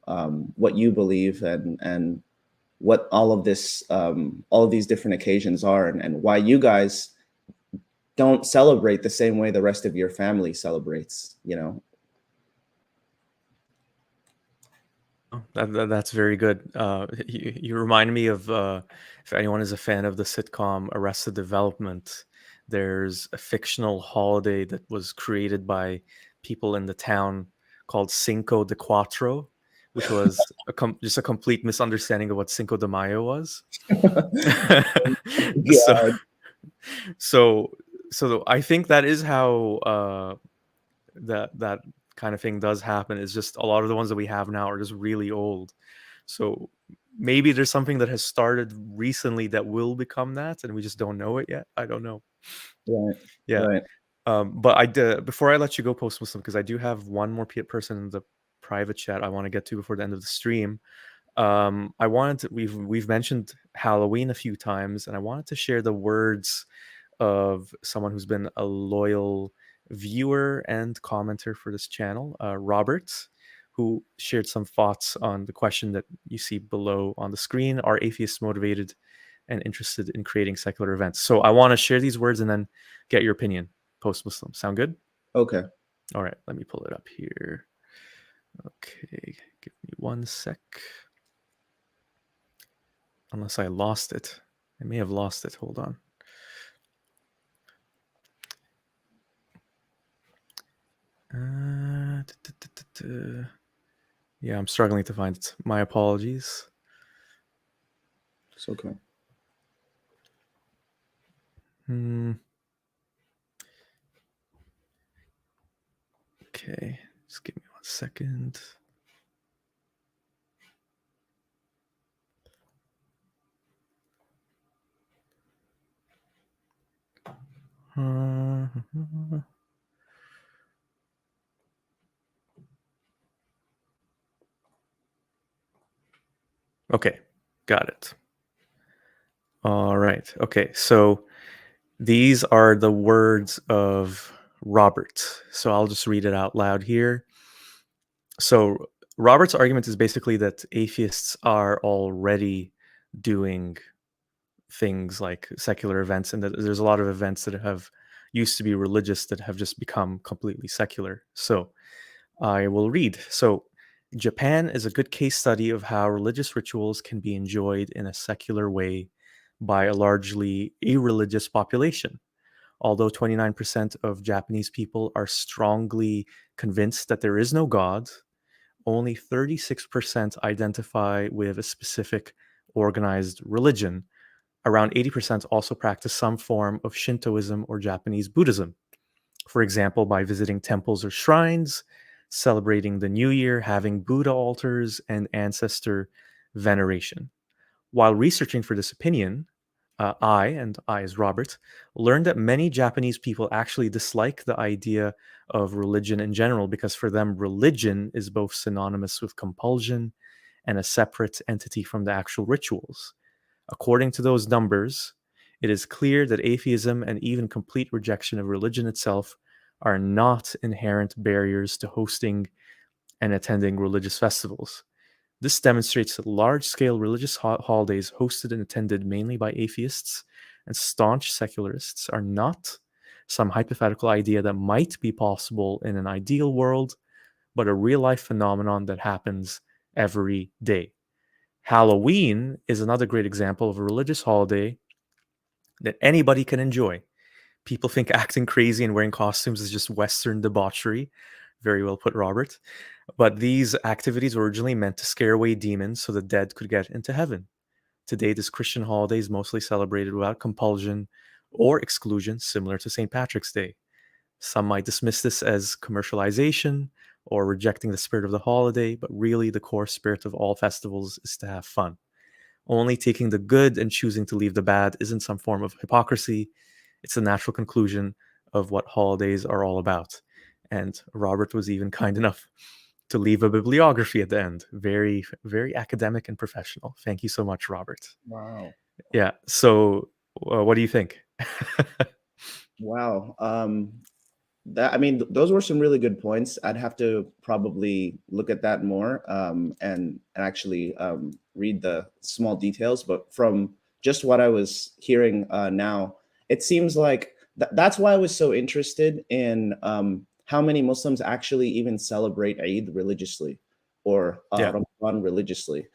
what you believe and what all of these different occasions are, and why you guys don't celebrate the same way the rest of your family celebrates. That's very good. You remind me of if anyone is a fan of the sitcom Arrested Development, there's a fictional holiday that was created by people in the town called Cinco de Cuatro, which was just a complete misunderstanding of what Cinco de Mayo was. so, Yeah. so, so I think that is how that kind of thing does happen. Is just a lot of the ones that we have now are just really old. So maybe there's something that has started recently that will become that, and we just don't know it yet. I don't know. Right. Yeah. Right. But before I let you go, Post Muslim, because I do have one more person in the private chat I want to get to before the end of the stream. I wanted to, we've mentioned Halloween a few times, and I wanted to share the words of someone who's been a loyal viewer and commenter for this channel, Robert, who shared some thoughts on the question that you see below on the screen. Are atheists motivated and interested in creating secular events? So I want to share these words and then get your opinion, Post Muslim. Sound good? Okay. All right, let me pull it up here. Okay, give me 1 sec. Unless I lost it. I may have lost it. Hold on. Yeah, I'm struggling to find it. My apologies. It's okay. Okay, just give me 1 second. Okay, got it. All right. Okay, so these are the words of Robert. So I'll just read it out loud here. So Robert's argument is basically that atheists are already doing things like secular events, and that there's a lot of events that have used to be religious that have just become completely secular. So I will read. So Japan is a good case study of how religious rituals can be enjoyed in a secular way by a largely irreligious population. Although 29% of Japanese people are strongly convinced that there is no God, only 36% identify with a specific organized religion. Around 80% also practice some form of Shintoism or Japanese Buddhism. For example, by visiting temples or shrines, celebrating the new year, having Buddha altars, and ancestor veneration. While researching for this opinion, I as Robert, learned that many Japanese people actually dislike the idea of religion in general because for them, religion is both synonymous with compulsion and a separate entity from the actual rituals. According to those numbers, it is clear that atheism and even complete rejection of religion itself are not inherent barriers to hosting and attending religious festivals. This demonstrates that large-scale religious holidays hosted and attended mainly by atheists and staunch secularists are not some hypothetical idea that might be possible in an ideal world, but a real-life phenomenon that happens every day. Halloween is another great example of a religious holiday that anybody can enjoy. People think acting crazy and wearing costumes is just Western debauchery. Very well put, Robert. But these activities were originally meant to scare away demons so the dead could get into heaven. Today, this Christian holiday is mostly celebrated without compulsion or exclusion, similar to St. Patrick's Day. Some might dismiss this as commercialization or rejecting the spirit of the holiday, but really the core spirit of all festivals is to have fun. Only taking the good and choosing to leave the bad isn't some form of hypocrisy. It's a natural conclusion of what holidays are all about. And Robert was even kind enough to leave a bibliography at the end. Very, very academic and professional. Thank you so much, Robert. Wow. Yeah. So, what do you think? Wow. I mean, those were some really good points. I'd have to probably look at that more and actually read the small details. But from just what I was hearing now, it seems like that's why I was so interested in how many Muslims actually even celebrate Eid religiously or Yeah. Ramadan Ramadan religiously.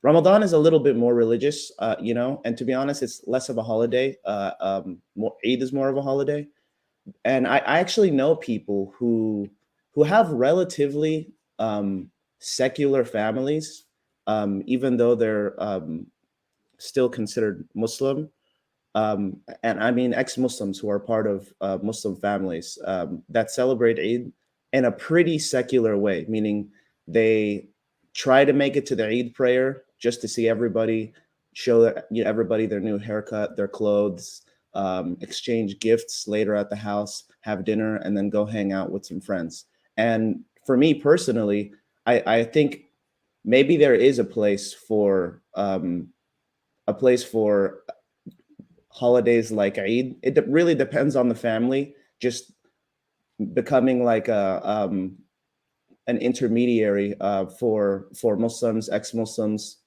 Ramadan is a little bit more religious, you know, and to be honest, it's less of a holiday. More Eid is more of a holiday, and I actually know people who have relatively secular families, even though they're still considered Muslim, and I mean ex-Muslims who are part of Muslim families that celebrate Eid in a pretty secular way, meaning they try to make it to the Eid prayer just to see everybody, show everybody their new haircut, their clothes, exchange gifts later at the house, have dinner, and then go hang out with some friends. And for me personally, I think maybe there is a place for holidays like Eid. It really depends on the family, just becoming like an intermediary for Muslims, ex-Muslims,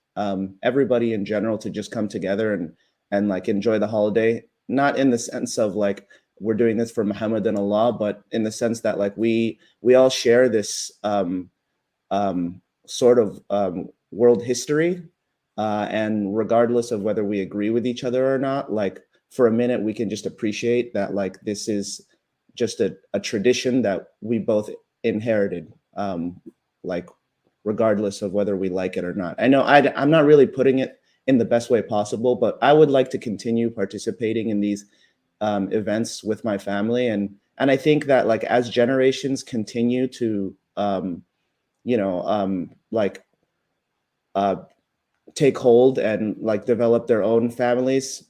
everybody in general to just come together and like enjoy the holiday. Not in the sense of like we're doing this for Muhammad and Allah, but in the sense that like we all share this sort of world history, and regardless of whether we agree with each other or not, like for a minute we can just appreciate that like this is just a tradition that we both inherited, like regardless of whether we like it or not. I know I'm not really putting it in the best way possible, but I would like to continue participating in these events with my family, and I think that like as generations continue to like take hold and like develop their own families,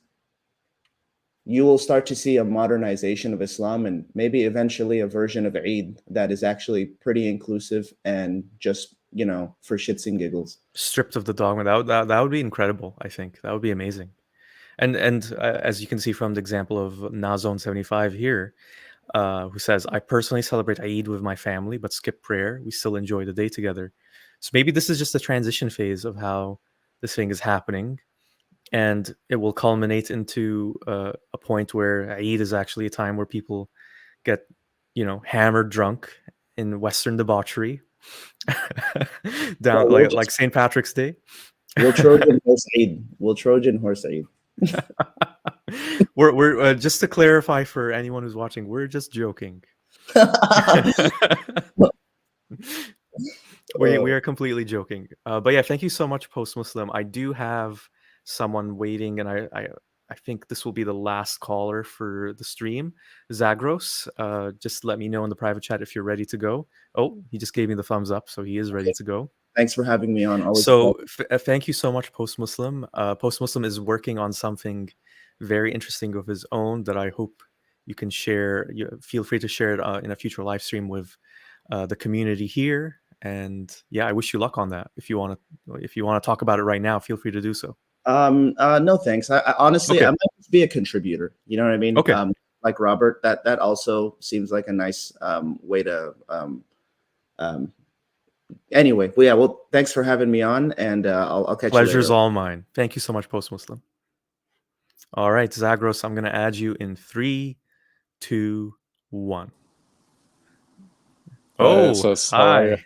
you will start to see a modernization of Islam and maybe eventually a version of Eid that is actually pretty inclusive and just, you know, for shits and giggles. Stripped of the dogma. That would be incredible. I think that would be amazing. And as you can see from the example of Nazone75 here, who says, I personally celebrate Eid with my family, but skip prayer. We still enjoy the day together. So maybe this is just a transition phase of how this thing is happening. And it will culminate into a point where Eid is actually a time where people get, you know, hammered drunk in Western debauchery, down like St. Patrick's Day. We'll Trojan horse Eid. We'll Trojan horse Eid. We're just to clarify for anyone who's watching, we're just joking. We are completely joking. But yeah, thank you so much, Post Muslim. I do have someone waiting, and I think this will be the last caller for the stream. Zagros, just let me know in the private chat if you're ready to go. Oh, he just gave me the thumbs up, so he is ready to go. Thanks for having me on. Always so thank you so much, Post Muslim. Post Muslim is working on something very interesting of his own that I hope you can share. Feel free to share it in a future live stream with the community here. And yeah, I wish you luck on that. If you want to talk about it right now, feel free to do so. No, thanks. I honestly, okay. I might just be a contributor. You know what I mean? Okay. Like Robert, that also seems like a nice way to. Anyway, well, yeah. Well, thanks for having me on, and I'll catch you later. Pleasure's all mine. Thank you so much, Post Muslim. All right, Zagros, I'm gonna add you in 3, 2, 1. Oh, hi.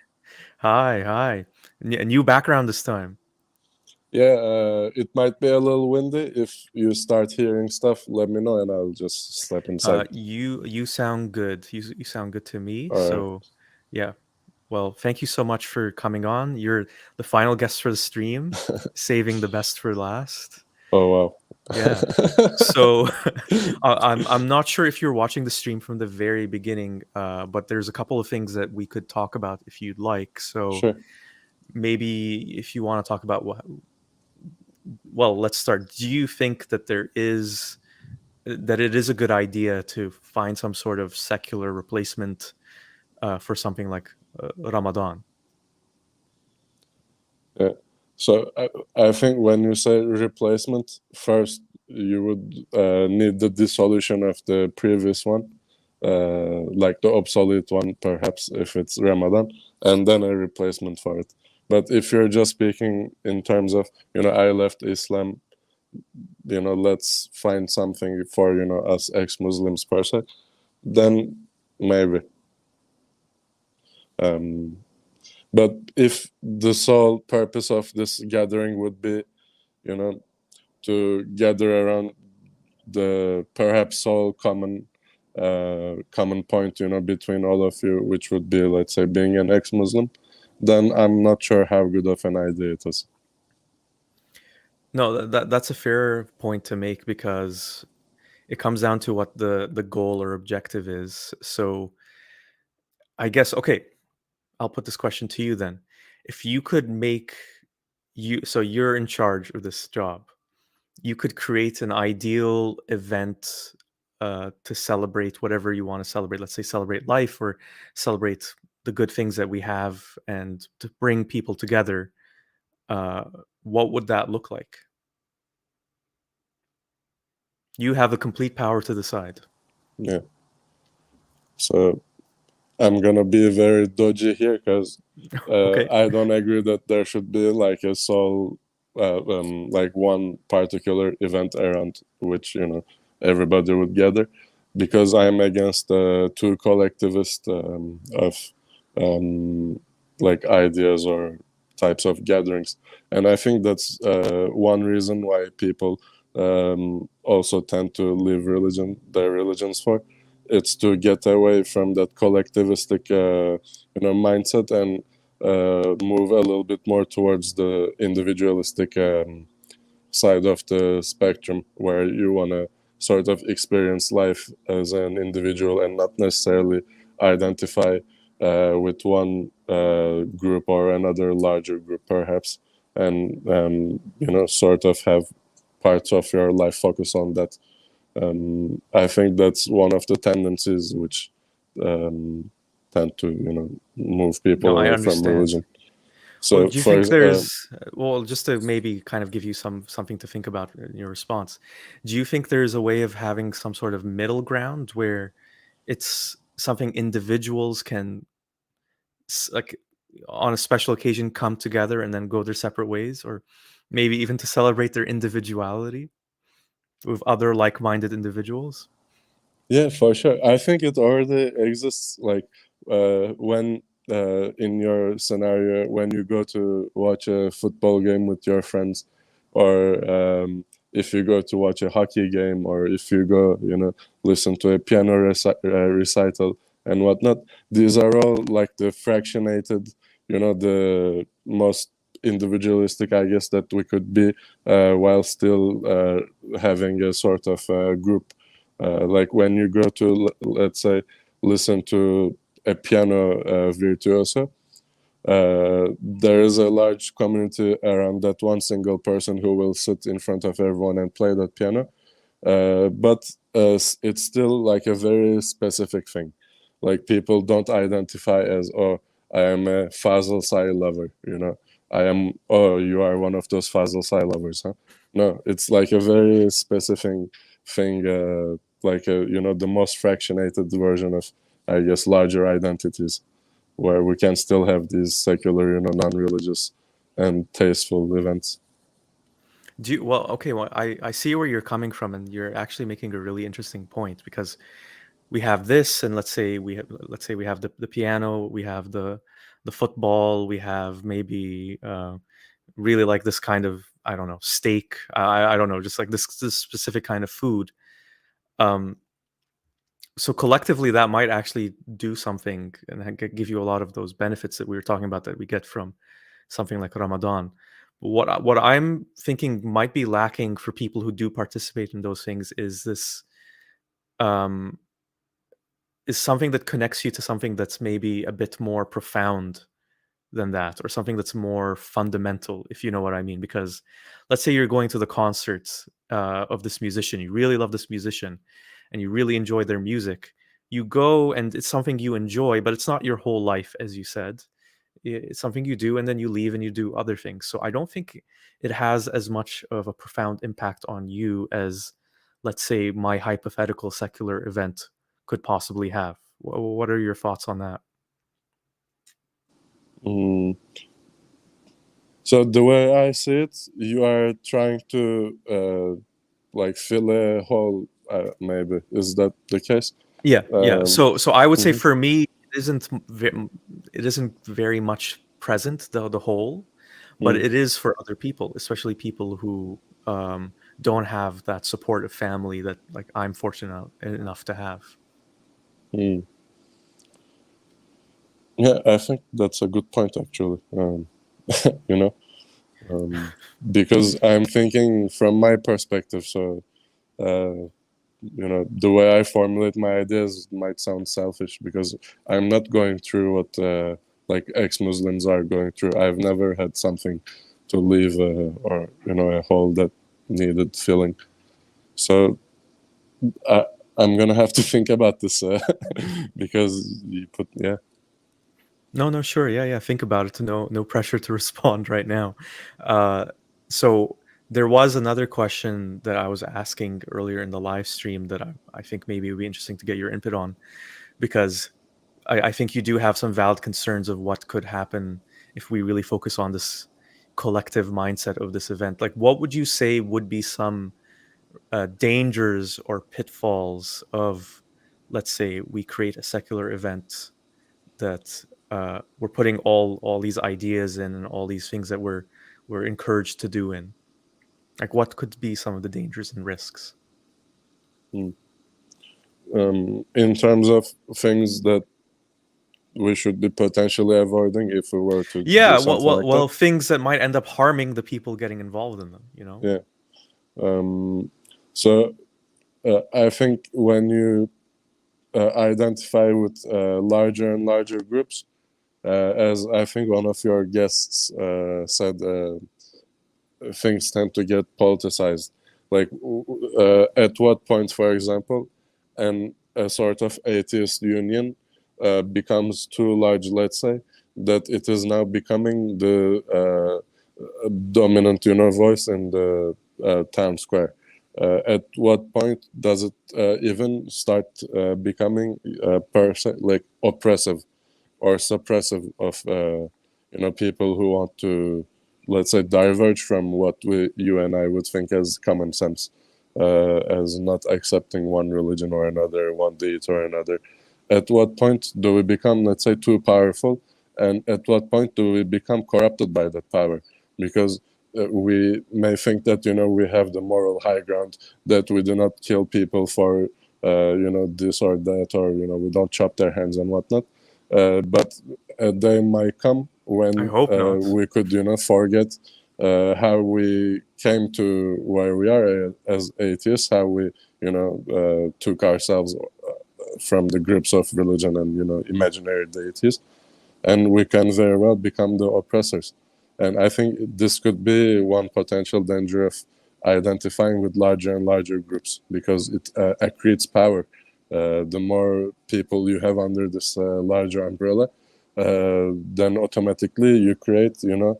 Hi. A new background this time. Yeah, it might be a little windy. If you start hearing stuff, let me know and I'll just step inside. You sound good. You sound good to me. All so right. Yeah. Well, thank you so much for coming on. You're the final guest for the stream, saving the best for last. Oh wow. Yeah. So I'm not sure if you're watching the stream from the very beginning, but there's a couple of things that we could talk about if you'd like. So sure. Maybe if you want to talk about well, let's start. Do you think that it is a good idea to find some sort of secular replacement for something like Ramadan? Yeah. So I think when you say replacement, first you would need the dissolution of the previous one, like the obsolete one, perhaps, if it's Ramadan, and then a replacement for it. But if you're just speaking in terms of, I left Islam, let's find something for, us ex-Muslims per se, then maybe. But if the sole purpose of this gathering would be, to gather around the perhaps sole common point, between all of you, which would be, let's say, being an ex-Muslim, then I'm not sure how good of an idea it is. No, that's a fair point to make, because it comes down to what the goal or objective is. So I guess, okay, I'll put this question to you then. If you could so you're in charge of this job, you could create an ideal event to celebrate whatever you want to celebrate. Let's say celebrate life, or celebrate the good things that we have, and to bring people together. What would that look like? You have the complete power to decide. Yeah. So I'm gonna be very dodgy here, because Okay. I don't agree that there should be like a sole, like one particular event around which everybody would gather, because I'm against too collectivist of like ideas or types of gatherings, and I think that's one reason why people also tend to leave their religions for. It's to get away from that collectivistic mindset, and move a little bit more towards the individualistic side of the spectrum, where you want to sort of experience life as an individual and not necessarily identify with one group or another larger group, perhaps, and sort of have parts of your life focus on that. I think that's one of the tendencies which tend to move people No, I away from understand. religion. Well, So do you for think there's well, just to maybe kind of give you something to think about in your response, do you think there's a way of having some sort of middle ground where it's something individuals can like on a special occasion come together and then go their separate ways, or maybe even to celebrate their individuality with other like-minded individuals? Yeah, for sure. I think it already exists. Like when in your scenario, when you go to watch a football game with your friends, or if you go to watch a hockey game, or if you go, listen to a piano recital and whatnot. These are all like the fractionated, the most individualistic, I guess, that we could be, while still having a sort of group. Like when you go to, let's say, listen to a piano virtuoso, there is a large community around that one single person who will sit in front of everyone and play that piano. But it's still like a very specific thing. Like people don't identify as, oh, I am a Fazıl Say lover, I am, oh, you are one of those Fazıl Say lovers, huh? No, it's like a very specific thing, like the most fractionated version of, I guess, larger identities, where we can still have these secular, non-religious and tasteful events. Okay, well, I see where you're coming from, and you're actually making a really interesting point, because we have this, and let's say we have the piano, we have the football, we have maybe really like this kind of, I don't know, steak, I don't know, just like this specific kind of food. So collectively that might actually do something and give you a lot of those benefits that we were talking about that we get from something like Ramadan. What I'm thinking might be lacking for people who do participate in those things is this is something that connects you to something that's maybe a bit more profound than that, or something that's more fundamental, if you know what I mean. Because let's say you're going to the concerts of this musician, you really love this musician, and you really enjoy their music. You go, and it's something you enjoy, but it's not your whole life, as you said. It's something you do, and then you leave and you do other things. So I don't think it has as much of a profound impact on you as, let's say, my hypothetical secular event could possibly have. What are your thoughts on that? So the way I see it, you are trying to like fill a hole. Maybe is that the case? Yeah. So I would say mhm. for me, it isn't very much present, the whole, but Mm. it is for other people, especially people who don't have that supportive family that like I'm fortunate enough to have. Mm. Yeah, I think that's a good point, actually. You know, because I'm thinking from my perspective. So, you know, the way I formulate my ideas might sound selfish because I'm not going through what like ex-Muslims are going through. I've never had something to leave or, you know, a hole that needed filling. So I'm gonna have to think about this because you put, yeah. No, sure. Yeah. Think about it. No pressure to respond right now. So there was another question that I was asking earlier in the live stream that I think maybe it would be interesting to get your input on, because I think you do have some valid concerns of what could happen if we really focus on this collective mindset of this event. Like, what would you say would be some dangers or pitfalls of, let's say, we create a secular event that we're putting all these ideas in and all these things that we're encouraged to do in? Like, what could be some of the dangers and risks? Mm. In terms of things that we should be potentially avoiding if we were to do Yeah, something like that. things that might end up harming the people getting involved in them, you know? Yeah. So I think when you identify with larger and larger groups, as I think one of your guests said, things tend to get politicized. Like, at what point, for example, and a sort of atheist union becomes too large, let's say, that it is now becoming the dominant, you know, voice in the town square. At what point does it even start becoming like oppressive or suppressive of you know, people who want to, let's say, diverge from what you and I would think as common sense, as not accepting one religion or another, one deity or another? At what point do we become, let's say, too powerful, and at what point do we become corrupted by that power? Because we may think that, you know, we have the moral high ground, that we do not kill people for you know, this or that, or, you know, we don't chop their hands and whatnot. But a day might come I when hope not. we could, you know, forget how we came to where we are as atheists, how we, you know, took ourselves from the grips of religion and, you know, imaginary deities, and we can very well become the oppressors. And I think this could be one potential danger of identifying with larger and larger groups, because it accretes power. The more people you have under this larger umbrella, then automatically you create, you know,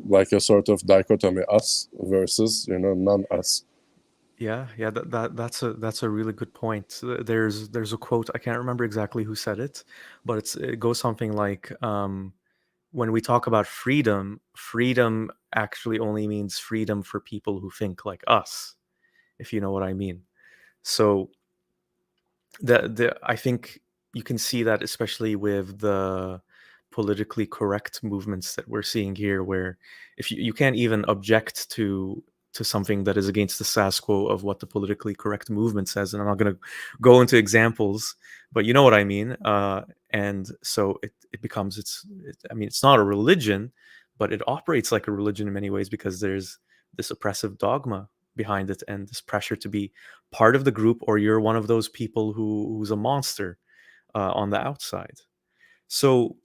like a sort of dichotomy: us versus, you know, non-us. Yeah, that's a really good point. There's a quote, I can't remember exactly who said it, but it goes something like, when we talk about freedom, freedom actually only means freedom for people who think like us, if you know what I mean. So the I think you can see that especially with the politically correct movements that we're seeing here, where if you can't even object to something that is against the status quo of what the politically correct movement says, and I'm not going to go into examples, but you know what I mean. And so it becomes I mean, it's not a religion, but it operates like a religion in many ways, because there's this oppressive dogma behind it and this pressure to be part of the group, or you're one of those people who's a monster on the outside. So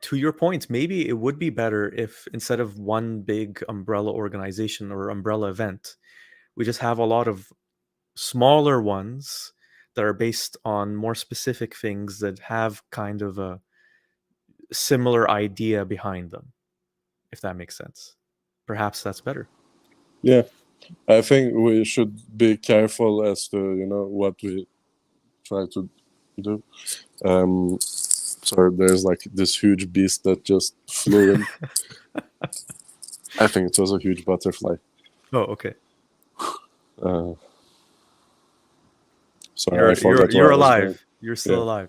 to your point, maybe it would be better if, instead of one big umbrella organization or umbrella event, we just have a lot of smaller ones that are based on more specific things that have kind of a similar idea behind them, if that makes sense. Perhaps that's better. Yeah, I think we should be careful as to, you know, what we try to do. So there's like this huge beast that just flew in. I think it was a huge butterfly. Oh, okay. Uh, sorry, I You're forgot where you're I was going. alive. You're still Yeah.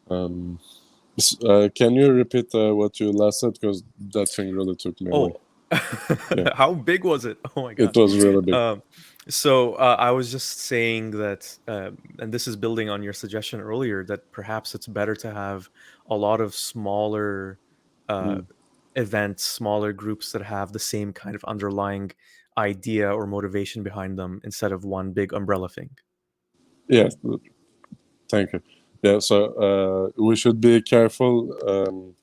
alive. Can you repeat what you last said? Because that thing really took me away. Oh, how big was it? Oh my It god. was really big. I was just saying that, and this is building on your suggestion earlier, that perhaps it's better to have a lot of smaller events, smaller groups that have the same kind of underlying idea or motivation behind them instead of one big umbrella thing. Yeah, thank you. Yeah, so we should be careful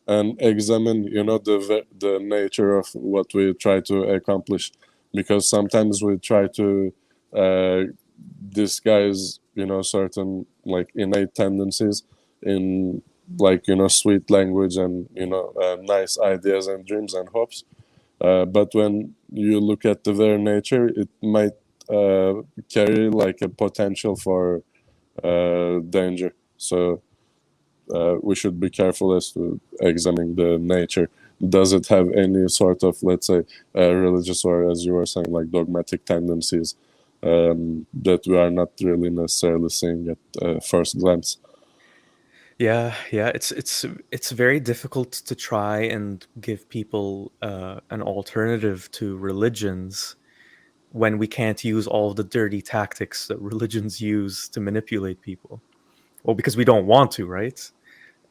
and examine, the nature of what we try to accomplish, because sometimes we try to disguise, certain like innate tendencies in like sweet language and nice ideas and dreams and hopes. But when you look at the very nature, it might carry like a potential for danger. So we should be careful as to examining the nature. Does it have any sort of, let's say, religious or, as you were saying, like dogmatic tendencies that we are not really necessarily seeing at first glance? Yeah, it's very difficult to try and give people an alternative to religions when we can't use all the dirty tactics that religions use to manipulate people. Well, because we don't want to, right?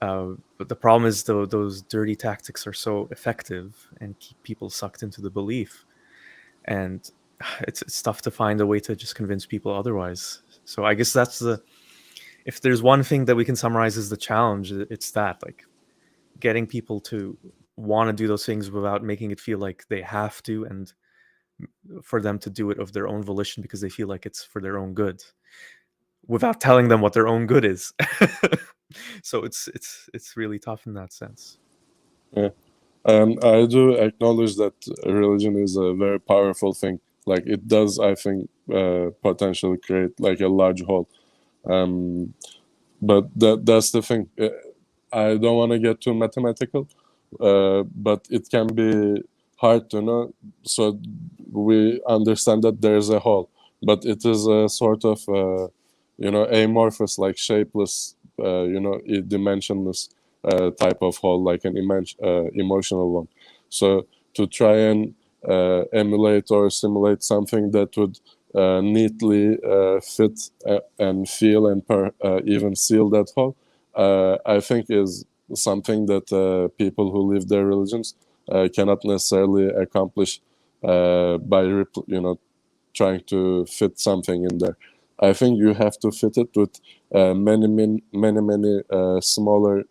But the problem is, though, those dirty tactics are so effective and keep people sucked into the belief, and it's tough to find a way to just convince people otherwise. So I guess if there's one thing that we can summarize as the challenge, it's that, like, getting people to want to do those things without making it feel like they have to, and for them to do it of their own volition because they feel like it's for their own good, without telling them what their own good is. So it's really tough in that sense. Yeah. I do acknowledge that religion is a very powerful thing. Like it does, I think, potentially create like a large hole. But that's the thing. I don't want to get too mathematical, but it can be hard to know. So we understand that there's a hole, but it is a sort of, amorphous, like shapeless, dimensionless type of hole, like an emotional one. So to try and emulate or simulate something that would neatly fit and feel and even seal that hole, I think is something that people who live their religions cannot necessarily accomplish by trying to fit something in there. I think you have to fit it with many smaller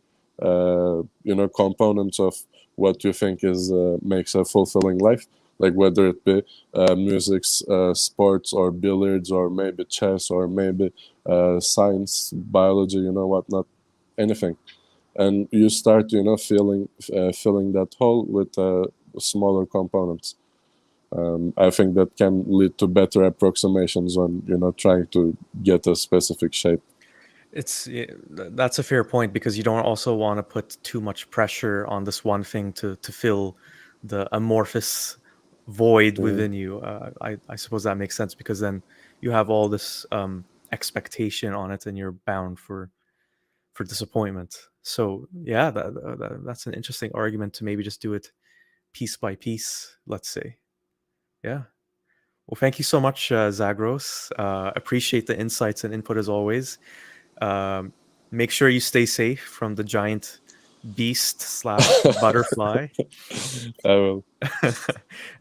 components of what you think is makes a fulfilling life, like whether it be music, sports, or billiards, or maybe chess, or maybe science, biology, whatnot, anything. And you start filling that hole with smaller components. I think that can lead to better approximations on trying to get a specific shape. That's a fair point, because you don't also want to put too much pressure on this one thing to fill the amorphous void within you. I suppose that makes sense, because then you have all this expectation on it, and you're bound for disappointment. So yeah, that's an interesting argument to maybe just do it piece by piece, let's say. Yeah. Well, thank you so much, Zagros. Appreciate the insights and input as always. Make sure you stay safe from the giant beast / butterfly. I will.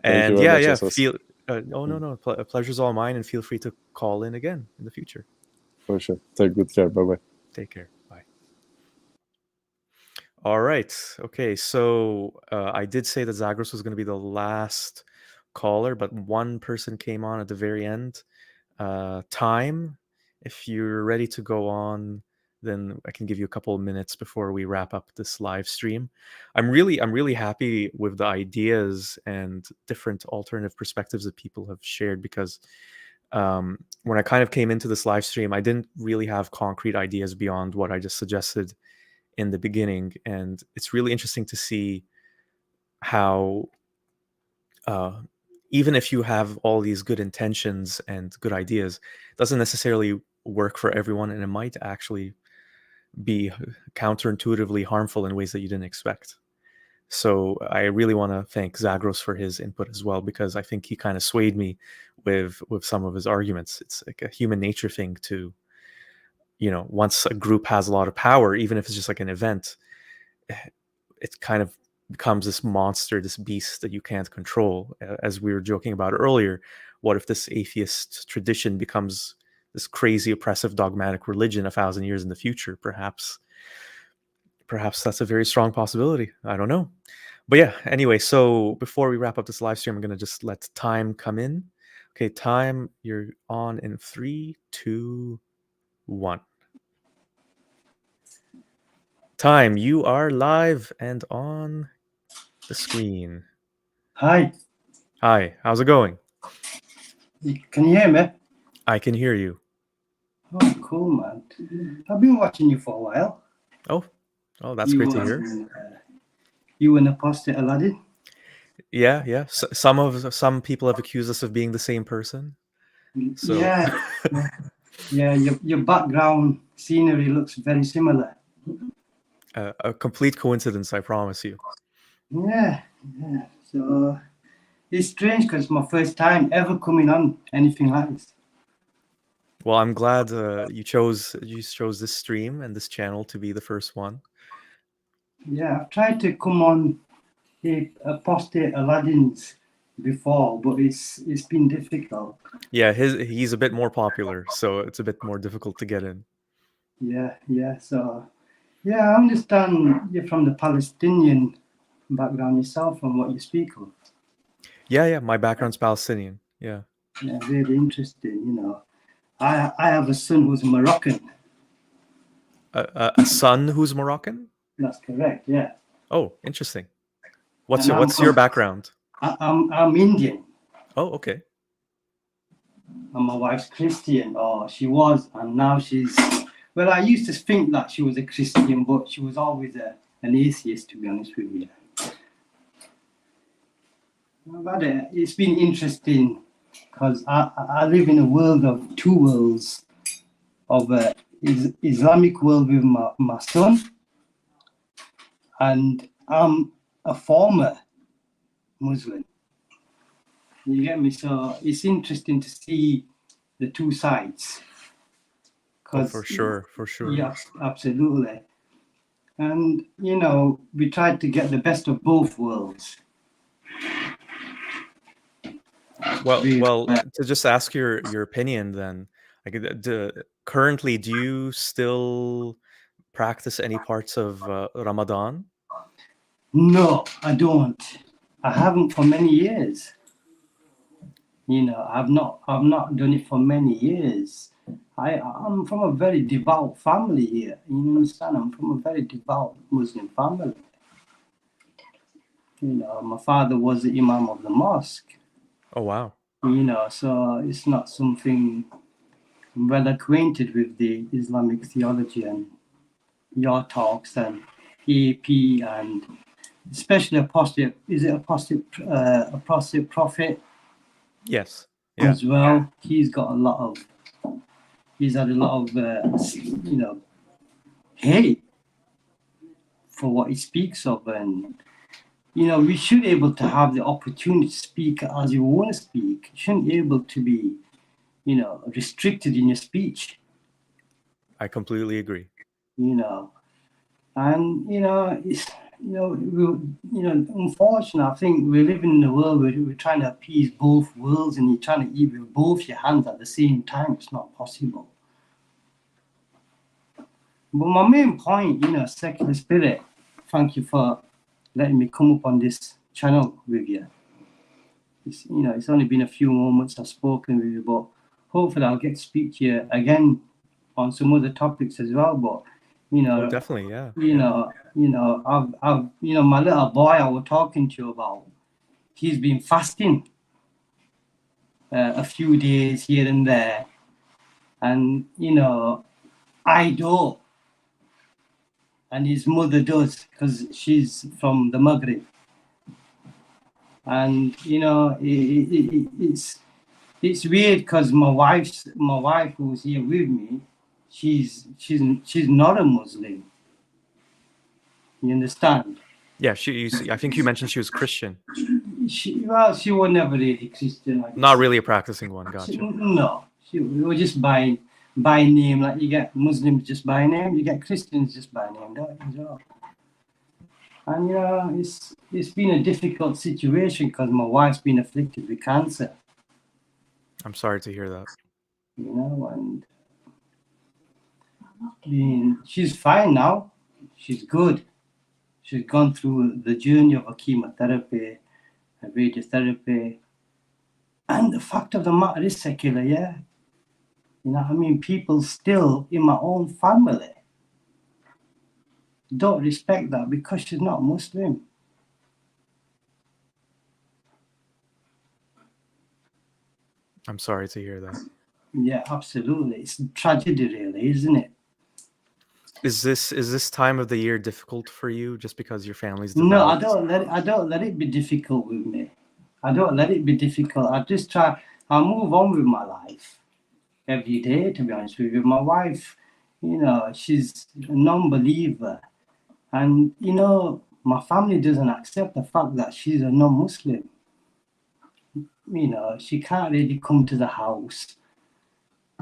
And you very much, feel. No. Pleasure's all mine, and feel free to call in again in the future. For sure. Take good care. Bye bye. Take care. Bye. All right. Okay. So I did say that Zagros was going to be the last caller, but one person came on at the very end. Time, if you're ready to go on, then I can give you a couple of minutes before we wrap up this live stream. I'm really happy with the ideas and different alternative perspectives that people have shared, because when I kind of came into this live stream, I didn't really have concrete ideas beyond what I just suggested in the beginning, and it's really interesting to see how even if you have all these good intentions and good ideas, it doesn't necessarily work for everyone, and it might actually be counterintuitively harmful in ways that you didn't expect. So I really want to thank Zagros for his input as well, because I think he kind of swayed me with some of his arguments. It's like a human nature thing to, once a group has a lot of power, even if it's just like an event, it kind of becomes this monster, this beast that you can't control. As we were joking about earlier, what if this atheist tradition becomes this crazy, oppressive, dogmatic religion 1,000 years in the future? Perhaps that's a very strong possibility. I don't know. But yeah, anyway, so before we wrap up this live stream, I'm going to just let time come in. Okay, time, you're on in 3, 2, 1. Time, you are live and on the screen. Hi, Hi, how's it going? can you hear me? I can hear you. Oh, cool, man. I've been watching you for a while. Oh, that's great to hear. You and Apostle Aladdin? Yeah. Some people have accused us of being the same person. So Yeah. Your background scenery looks very similar. a complete coincidence, I promise you. Yeah. So it's strange because it's my first time ever coming on anything like this. Well, I'm glad you chose this stream and this channel to be the first one. Yeah, I've tried to come on Apostle Aladdin's before, but it's been difficult. Yeah, he's a bit more popular, so it's a bit more difficult to get in. Yeah. So, yeah, I understand you're from the Palestinian background yourself from what you speak of. Yeah, my background's Palestinian. Yeah. Yeah, very interesting, I have a son who's Moroccan. A son who's Moroccan? That's correct, yeah. Oh, interesting. What's your background? I'm Indian. Oh, okay. And my wife's Christian, or she was, and now she's... Well, I used to think that she was a Christian, but she was always an atheist, to be honest with you. But it's been interesting because I live in a world of two worlds, of Islamic world with my son, and I'm a former Muslim. You get me? So it's interesting to see the two sides. Oh, for sure. Yeah, absolutely. And, we tried to get the best of both worlds. Well, to just ask your opinion then, like, currently, do you still practice any parts of Ramadan? No, I don't. I haven't for many years. I've not done it for many years. I'm from a very devout family here. You understand? I'm from a very devout Muslim family. My father was the imam of the mosque. Oh, wow. So it's not something I'm well acquainted with the Islamic theology and your talks and AP and especially apostate. Is it apostate prophet? Yes. Yeah. As well. He's had a lot of hate for what he speaks of, and we should be able to have the opportunity to speak as you want to speak. You shouldn't be able to be restricted in your speech. I completely agree. And it's unfortunately, I think we're living in a world where we're trying to appease both worlds, and you're trying to eat with both your hands at the same time. It's not possible. But my main point, secular spirit, thank you for letting me come up on this channel with you. It's only been a few moments I've spoken with you, but hopefully I'll get to speak to you again on some other topics as well. But Oh, definitely, yeah. I've my little boy I was talking to you about, he's been fasting a few days here and there, and I don't, and his mother does, because she's from the Maghreb, and it's weird because my wife who's here with me, she's not a Muslim. You understand? Yeah, I think you mentioned she was Christian. She was never really Christian. Like Not really a practicing one. Gotcha. No, she was just by name. Like you get Muslims just by name, you get Christians just by name, don't you? As well. And yeah, it's been a difficult situation because my wife's been afflicted with cancer. I'm sorry to hear that. You know, and she's fine now. She's good. She's gone through the journey of a chemotherapy, a radiotherapy. And the fact of the matter is, secular, yeah. You know what I mean? People still in my own family don't respect that because she's not Muslim. I'm sorry to hear that. Yeah, absolutely. It's a tragedy, really, isn't it? Is this time of the year difficult for you just because your family's devout? No, I don't let it be difficult with me. I don't let it be difficult. I move on with my life every day, to be honest with you. My wife, you know, she's a non-believer. And, you know, my family doesn't accept the fact that she's a non-Muslim. You know, she can't really come to the house.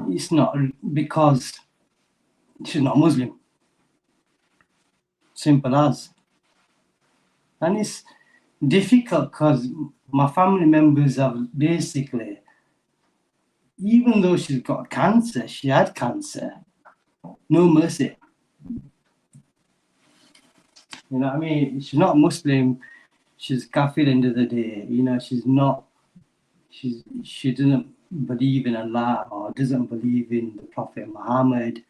It's not because she's not Muslim. Simple as. And it's difficult because my family members have basically, even though she's got cancer, she had cancer, no mercy. You know what I mean? She's not Muslim, she's kafir end of the day. You know, she doesn't believe in Allah or doesn't believe in the Prophet Muhammad.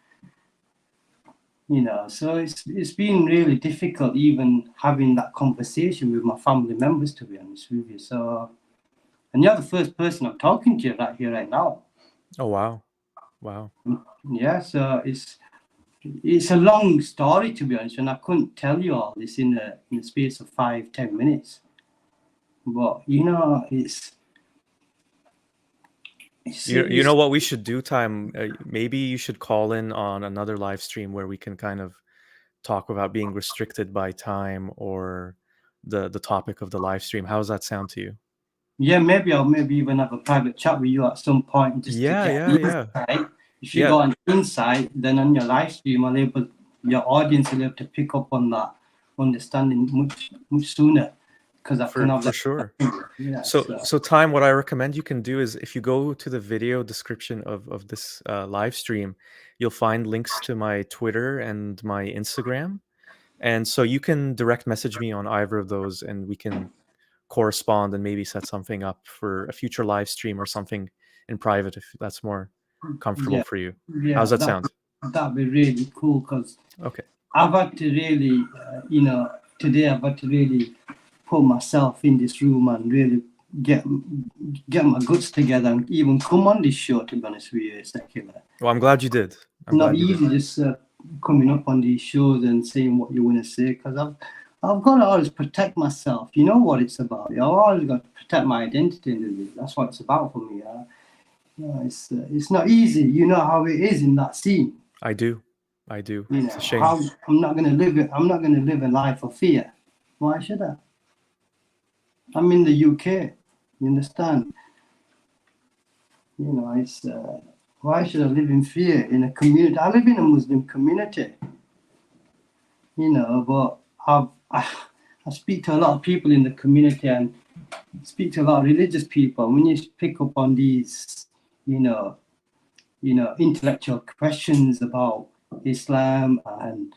You know, so it's been really difficult even having that conversation with my family members, to be honest with you. So, and you're the first person I'm talking to right here, right now. Oh, wow. Wow. Yeah, so it's a long story, to be honest, and I couldn't tell you all this in the space of 5-10 minutes. But, you know, you know what we should do, Time? Maybe you should call in on another live stream where we can kind of talk about being restricted by time or the topic of the live stream. How does that sound to you? Yeah, maybe I'll even have a private chat with you at some point just to get insight. If you got an insight, then on your live stream, your audience will be able to pick up on that understanding much sooner. Because I can have for sure. Yeah, so Time, what I recommend you can do is if you go to the video description of this live stream, you'll find links to my Twitter and my Instagram. And so you can direct message me on either of those and we can correspond and maybe set something up for a future live stream or something in private if that's more comfortable for you. Yeah, how's that sound? That'd be really cool because okay, I've had to really, today I've had to really put myself in this room and really get my guts together and even come on this show, to be honest with you, secular. Well, I'm glad you did. Not easy just coming up on these shows and saying what you want to say, because I've got to always protect myself. You know what it's about. I've always got to protect my identity. That's what it's about for me. It's not easy. You know how it is in that scene. I do. It's a shame. I'm not going to live a life of fear. Why should I? I'm in the UK. You understand? You know, it's why should I live in fear in a community? I live in a Muslim community. You know, but I speak to a lot of people in the community and speak to a lot of religious people. When you pick up on these, you know, intellectual questions about Islam and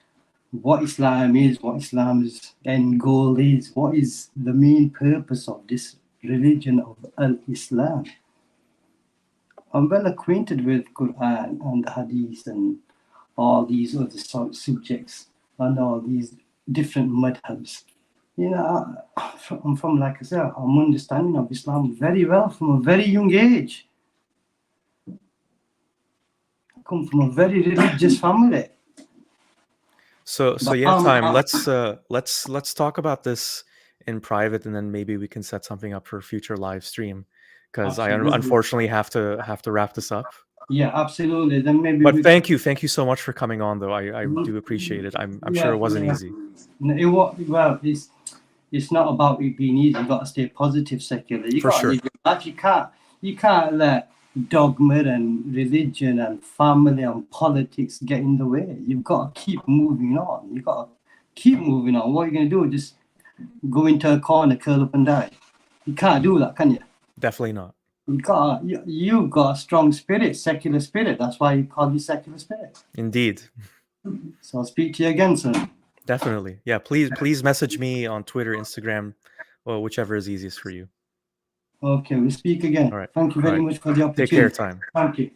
what Islam is, what Islam's end goal is, what is the main purpose of this religion of Al-Islam. I'm well acquainted with Quran and Hadith and all these other subjects and all these different madhabs. You know, I'm from, like I said, I'm understanding of Islam very well from a very young age. I come from a very religious family. So yeah, Time. Let's talk about this in private, and then maybe we can set something up for a future live stream. Because I unfortunately have to wrap this up. Yeah, absolutely. Then maybe But we thank you so much for coming on, though. I do appreciate it. I'm sure it wasn't easy. Well, it's not about it being easy. You got to stay positive, secular. You For got to sure. live your life. You can't let dogma and religion and family and politics get in the way. You've got to keep moving on. You got to keep moving on. What are you going to do? Just go into a corner, curl up and die? You can't do that, can you? Definitely not. You've got a strong spirit, secular spirit. That's why you call you secular spirit. Indeed. So I'll speak to you again soon. Definitely. Yeah, please message me on Twitter, Instagram, or whichever is easiest for you. Okay, we'll speak again. All right. Thank you very much for the opportunity. Take care, Time. Thank you.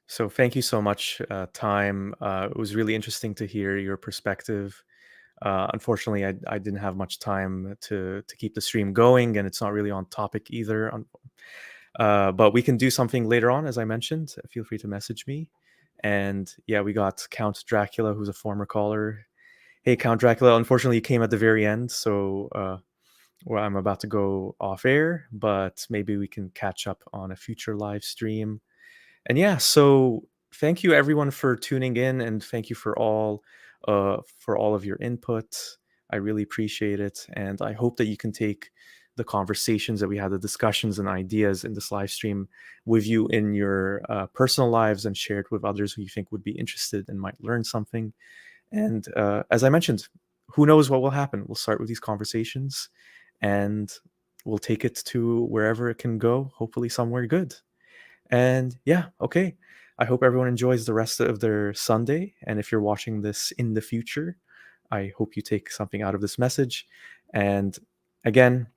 So thank you so much, Time. It was really interesting to hear your perspective. Unfortunately, I didn't have much time to keep the stream going, and it's not really on topic either. But we can do something later on, as I mentioned. Feel free to message me. And yeah, we got Count Dracula, who's a former caller. Hey, Count Dracula. Unfortunately, you came at the very end, so well, I'm about to go off air, but maybe we can catch up on a future live stream. And yeah, so thank you everyone for tuning in, and thank you for all of your input. I really appreciate it, and I hope that you can take the conversations that we had, the discussions and ideas in this live stream with you in your personal lives and share it with others who you think would be interested and might learn something. And as I mentioned, who knows what will happen? We'll start with these conversations and we'll take it to wherever it can go, hopefully somewhere good. And yeah, okay. I hope everyone enjoys the rest of their Sunday. And if you're watching this in the future, I hope you take something out of this message. And again,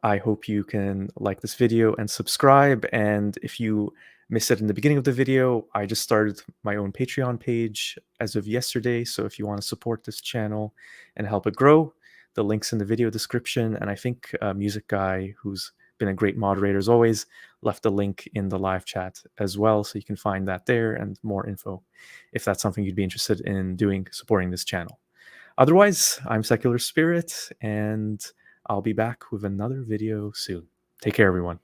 I hope you can like this video and subscribe. And if you missed it in the beginning of the video, I just started my own Patreon page as of yesterday. So if you want to support this channel and help it grow, the link's in the video description. And I think Music Guy, who's been a great moderator as always, left a link in the live chat as well. So you can find that there and more info if that's something you'd be interested in doing, supporting this channel. Otherwise, I'm Secular Spirit, and I'll be back with another video soon. Take care, everyone.